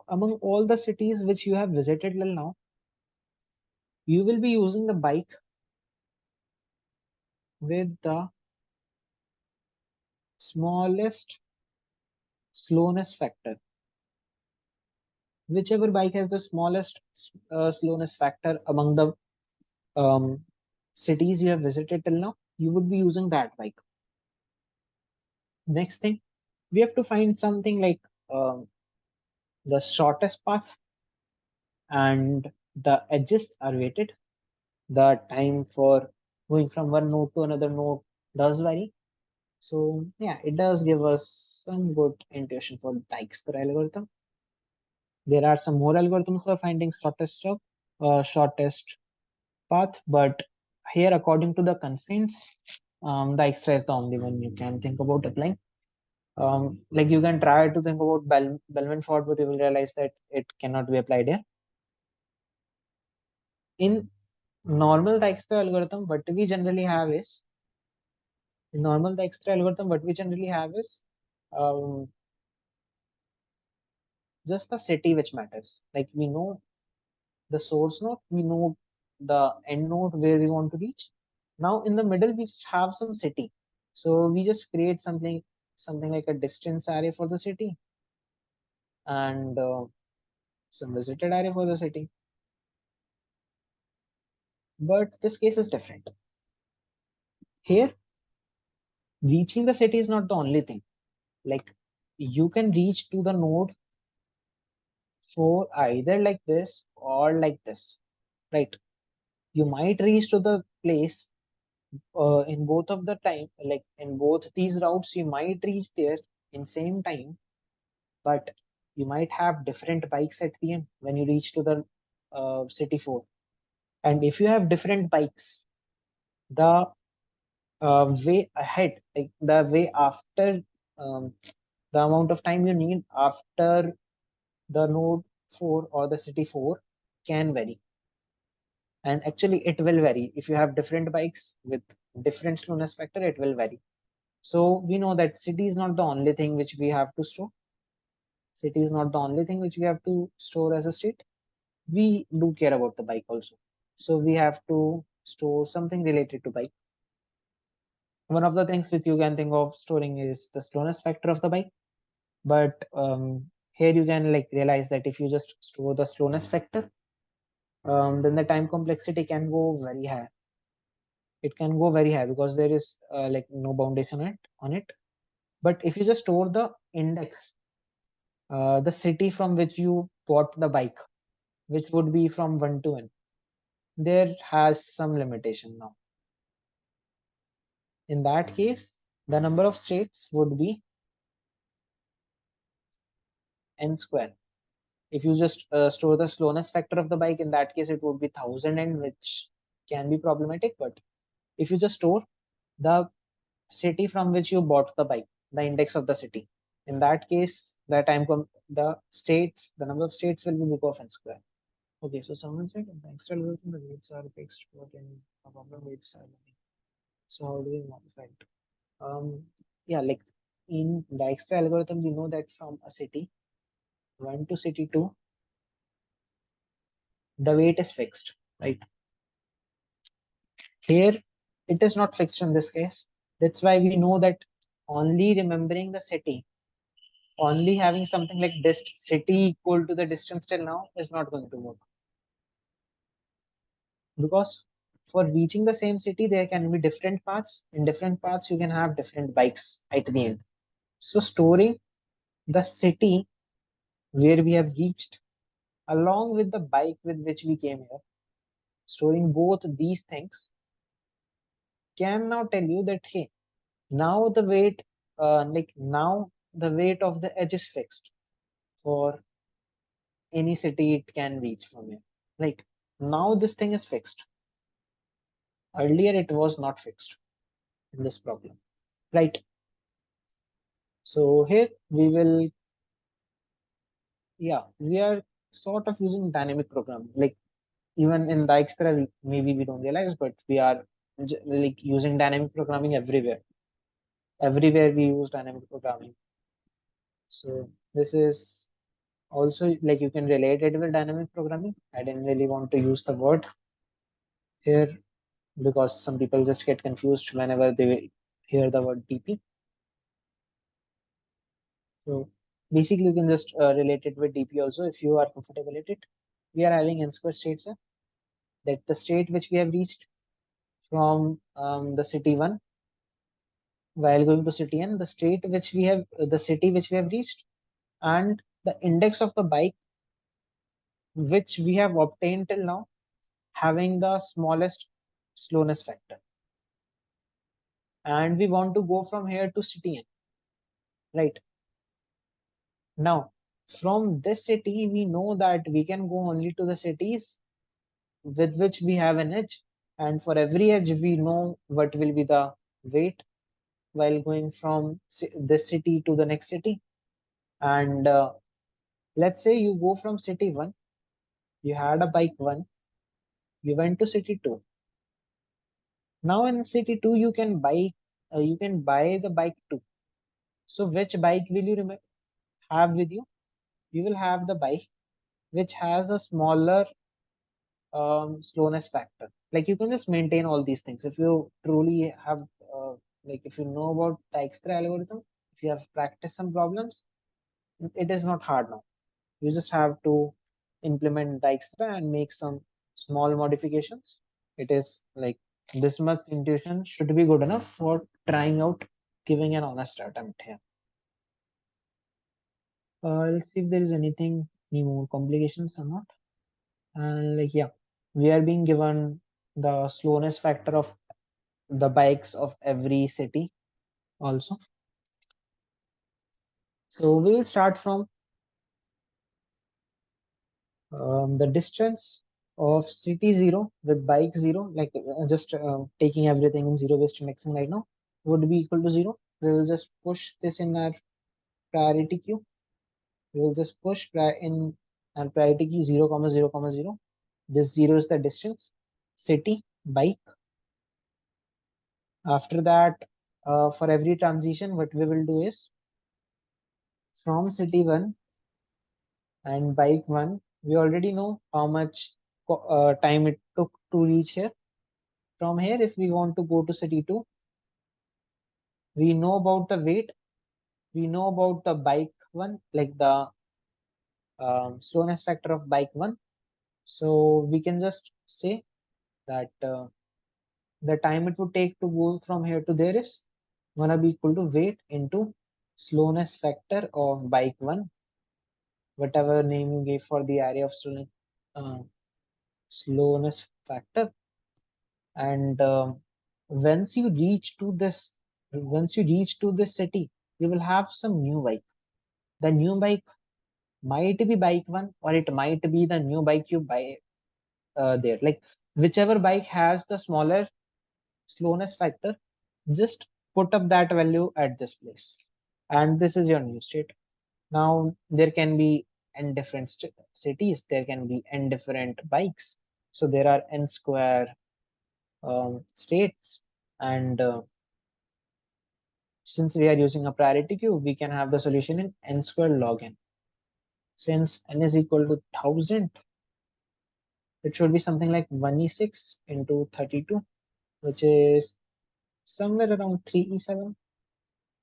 among all the cities which you have visited till now, you will be using the bike with the smallest slowness factor. Whichever bike has the smallest slowness factor among the um, cities you have visited till now, you would be using that bike. Next thing, we have to find something like um, the shortest path, and the edges are weighted. The time for going from one node to another node does vary. So yeah, it does give us some good intuition for Dijkstra algorithm. There are some more algorithms for finding shortest path, but here, according to the constraints, the extra is the only one you can think about applying. Like you can try to think about Bellman Ford, but you will realize that it cannot be applied here. In normal Dijkstra algorithm, what we generally have is in normal Dijkstra algorithm, what we generally have is um, just the city which matters. Like we know the source node, we know the end node where we want to reach. Now in the middle, we just have some city. So we just create something like a distance array for the city and some visited array for the city. But this case is different. Here, reaching the city is not the only thing. Like you can reach to the node for either like this or like this, right? You might reach to the place in both of the time, like in both these routes, you might reach there in same time, but you might have different bikes at the end when you reach to the city 4. And if you have different bikes, the way ahead, like the way after, um, the amount of time you need after the node 4 or the city 4 can vary. And actually, it will vary. If you have different bikes with different slowness factor, it will vary. So we know that city is not the only thing which we have to store. City is not the only thing which we have to store as a state. We do care about the bike also. So we have to store something related to bike. One of the things which you can think of storing is the slowness factor of the bike. But here you can like realize that if you just store the slowness factor, then the time complexity can go very high. It can go very high because there is like no boundation on it. But if you just store the index, the city from which you bought the bike, which would be from 1 to n, there has some limitation now. In that case, the number of states would be n square. If you just store the slowness factor of the bike, in that case, it would be 1000 n, which can be problematic. But if you just store the city from which you bought the bike, the index of the city, in that case, the number of states will be big of n square. Okay, so someone said in the extra algorithm, the weights are fixed, but in a problem, weights are varying. So how do we modify it? Yeah, like in the extra algorithm, we know that from a city 1 to city 2, the weight is fixed, right? Here, it is not fixed in this case. That's why we know that only remembering the city, only having something like dist city equal to the distance till now is not going to work. Because for reaching the same city, there can be different paths. In different paths, you can have different bikes at the end. So storing the city where we have reached along with the bike with which we came here, storing both these things can now tell you that hey, now the weight, like now the weight of the edge is fixed for any city it can reach from here. Like now this thing is fixed. Earlier it was not fixed in this problem, right? So here we will, yeah, we are sort of using dynamic programming. Like even in Dijkstra, maybe we don't realize, but we are like using dynamic programming everywhere. Everywhere we use dynamic programming. So this is also like you can relate it with dynamic programming. I didn't really want to use the word here because some people just get confused whenever they hear the word DP. So basically, you can just relate it with DP also if you are comfortable with it. We are having n square states here. That the state which we have reached from the city 1 while going to city n, the state which we have, the city which we have reached, and the index of the bike which we have obtained till now, having the smallest slowness factor. And we want to go from here to city n, right? Now, from this city, we know that we can go only to the cities with which we have an edge. And for every edge, we know what will be the weight while going from this city to the next city. And let's say you go from city 1, you had a bike 1, you went to city 2. Now in city 2, you can buy the bike 2. So which bike will you have with you? You will have the bike which has a smaller slowness factor. Like you can just maintain all these things if you truly have like if you know about Dijkstra algorithm, if you have practiced some problems, it is not hard now. You just have to implement Dijkstra and make some small modifications. It is like this much intuition should be good enough for trying out giving an honest attempt here. Let's see if there is any more complications or not. And like yeah, we are being given the slowness factor of the bikes of every city also. So we will start from the distance of city 0 with bike 0, like just taking everything in zero based indexing right now, would be equal to 0. We will just push this in our priority queue. We will just push in our priority queue 0 comma 0 comma 0. This 0 is the distance, city, bike. After that, for every transition, what we will do is from city 1 and bike 1, we already know how much time it took to reach here. From here, if we want to go to city 2, we know about the weight, we know about the bike 1, like the slowness factor of bike 1. So we can just say that the time it would take to go from here to there is gonna be equal to weight into slowness factor of bike 1, whatever name you gave for the area of slowness factor. And once you reach to this once you reach to this city, you will have some new bike. The new bike might be bike 1 or it might be the new bike you buy there, like whichever bike has the smaller slowness factor, just put up that value at this place, and this is your new state. Now there can be n different cities, there can be n different bikes, so there are n square states. And since we are using a priority queue, we can have the solution in n squared log n. Since n is equal to 1000, it should be something like 1e6 into 32, which is somewhere around 3e7,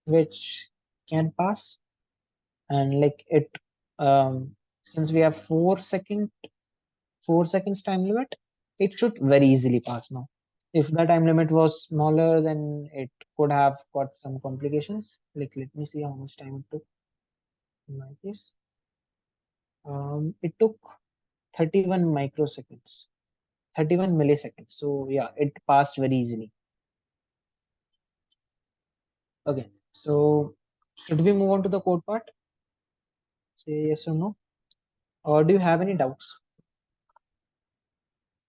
which can pass. And like it, since we have 4 seconds time limit, it should very easily pass now. If the time limit was smaller, then it could have got some complications. Like let me see how much time it took in my case. It took 31 microseconds, 31 milliseconds. So yeah, it passed very easily. Okay, so should we move on to the code part? Say yes or no. Or do you have any doubts?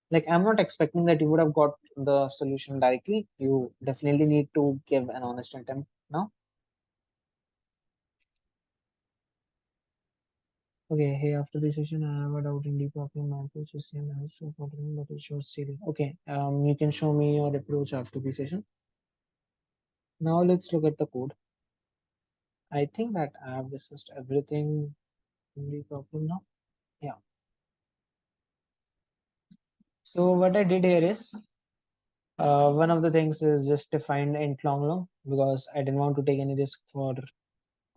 Like I'm not expecting that you would have got the solution directly. You definitely need to give an honest attempt now. Okay, hey, after this session, I have a doubt in debugging math, which is same as so but it shows silly. Okay, you can show me your approach after the session. Now let's look at the code. I think that I have discussed everything in the problem now. Yeah. So what I did here is, one of the things is just defined int long because I didn't want to take any risk for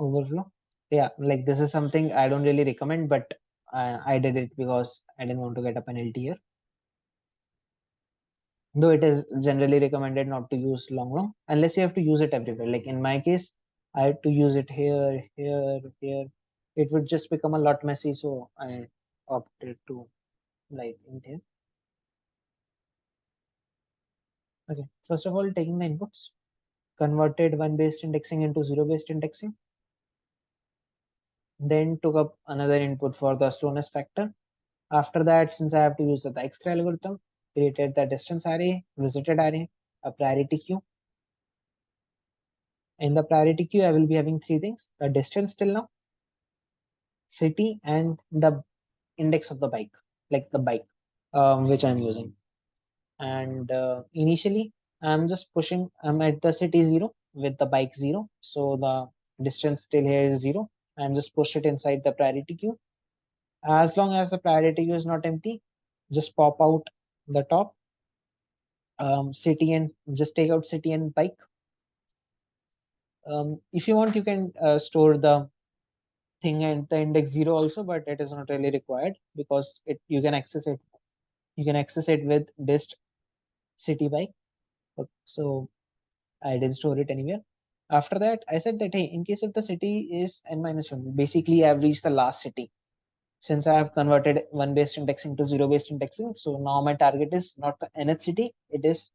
overflow. Yeah, like this is something I don't really recommend, but I did it because I didn't want to get a penalty here. Though it is generally recommended not to use long unless you have to use it everywhere. Like in my case, I had to use it here, here, here. It would just become a lot messy, so I opted to like in here. Okay, first of all, taking the inputs, converted one based indexing into zero based indexing, then took up another input for the slowness factor. After that, since I have to use the Dijkstra algorithm, created the distance array, visited array, a priority queue. In the priority queue, I will be having three things: the distance till now, city, and the index of the bike, like the bike which I'm using. And initially, I'm just pushing, I'm at the city 0 with the bike 0. So the distance till here is 0. I'm just push it inside the priority queue. As long as the priority queue is not empty, just pop out the top city and just take out city and bike. If you want, you can store the thing at the index 0 also, but it is not really required because it you can access it. You can access it with dist city bike. So I didn't store it anywhere. After that, I said that hey, in case if the city is n-1, basically I've reached the last city. Since I have converted one based indexing to zero based indexing, so now my target is not the nth city, it is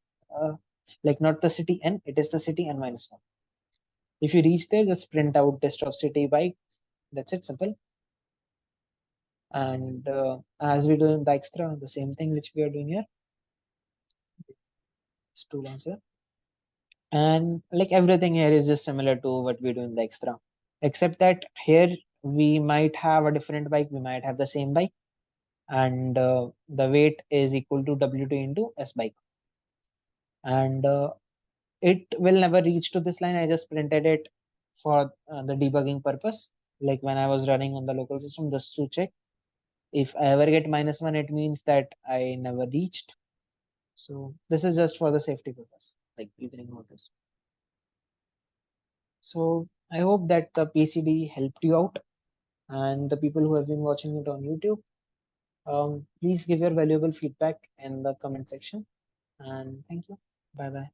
like not the city n, it is the city n-1. If you reach there, just print out list of city bikes. That's it, simple. And as we do in the extra, the same thing which we are doing here, is two lines here. And like everything here is just similar to what we do in the extra, except that here we might have a different bike, we might have the same bike, and the weight is equal to W2 into S bike. And it will never reach to this line. I just printed it for the debugging purpose. Like when I was running on the local system, just to check. If I ever get -1, it means that I never reached. So this is just for the safety purpose. Like you can ignore this. So I hope that the PCD helped you out, and the people who have been watching it on YouTube, please give your valuable feedback in the comment section. And thank you. Bye bye.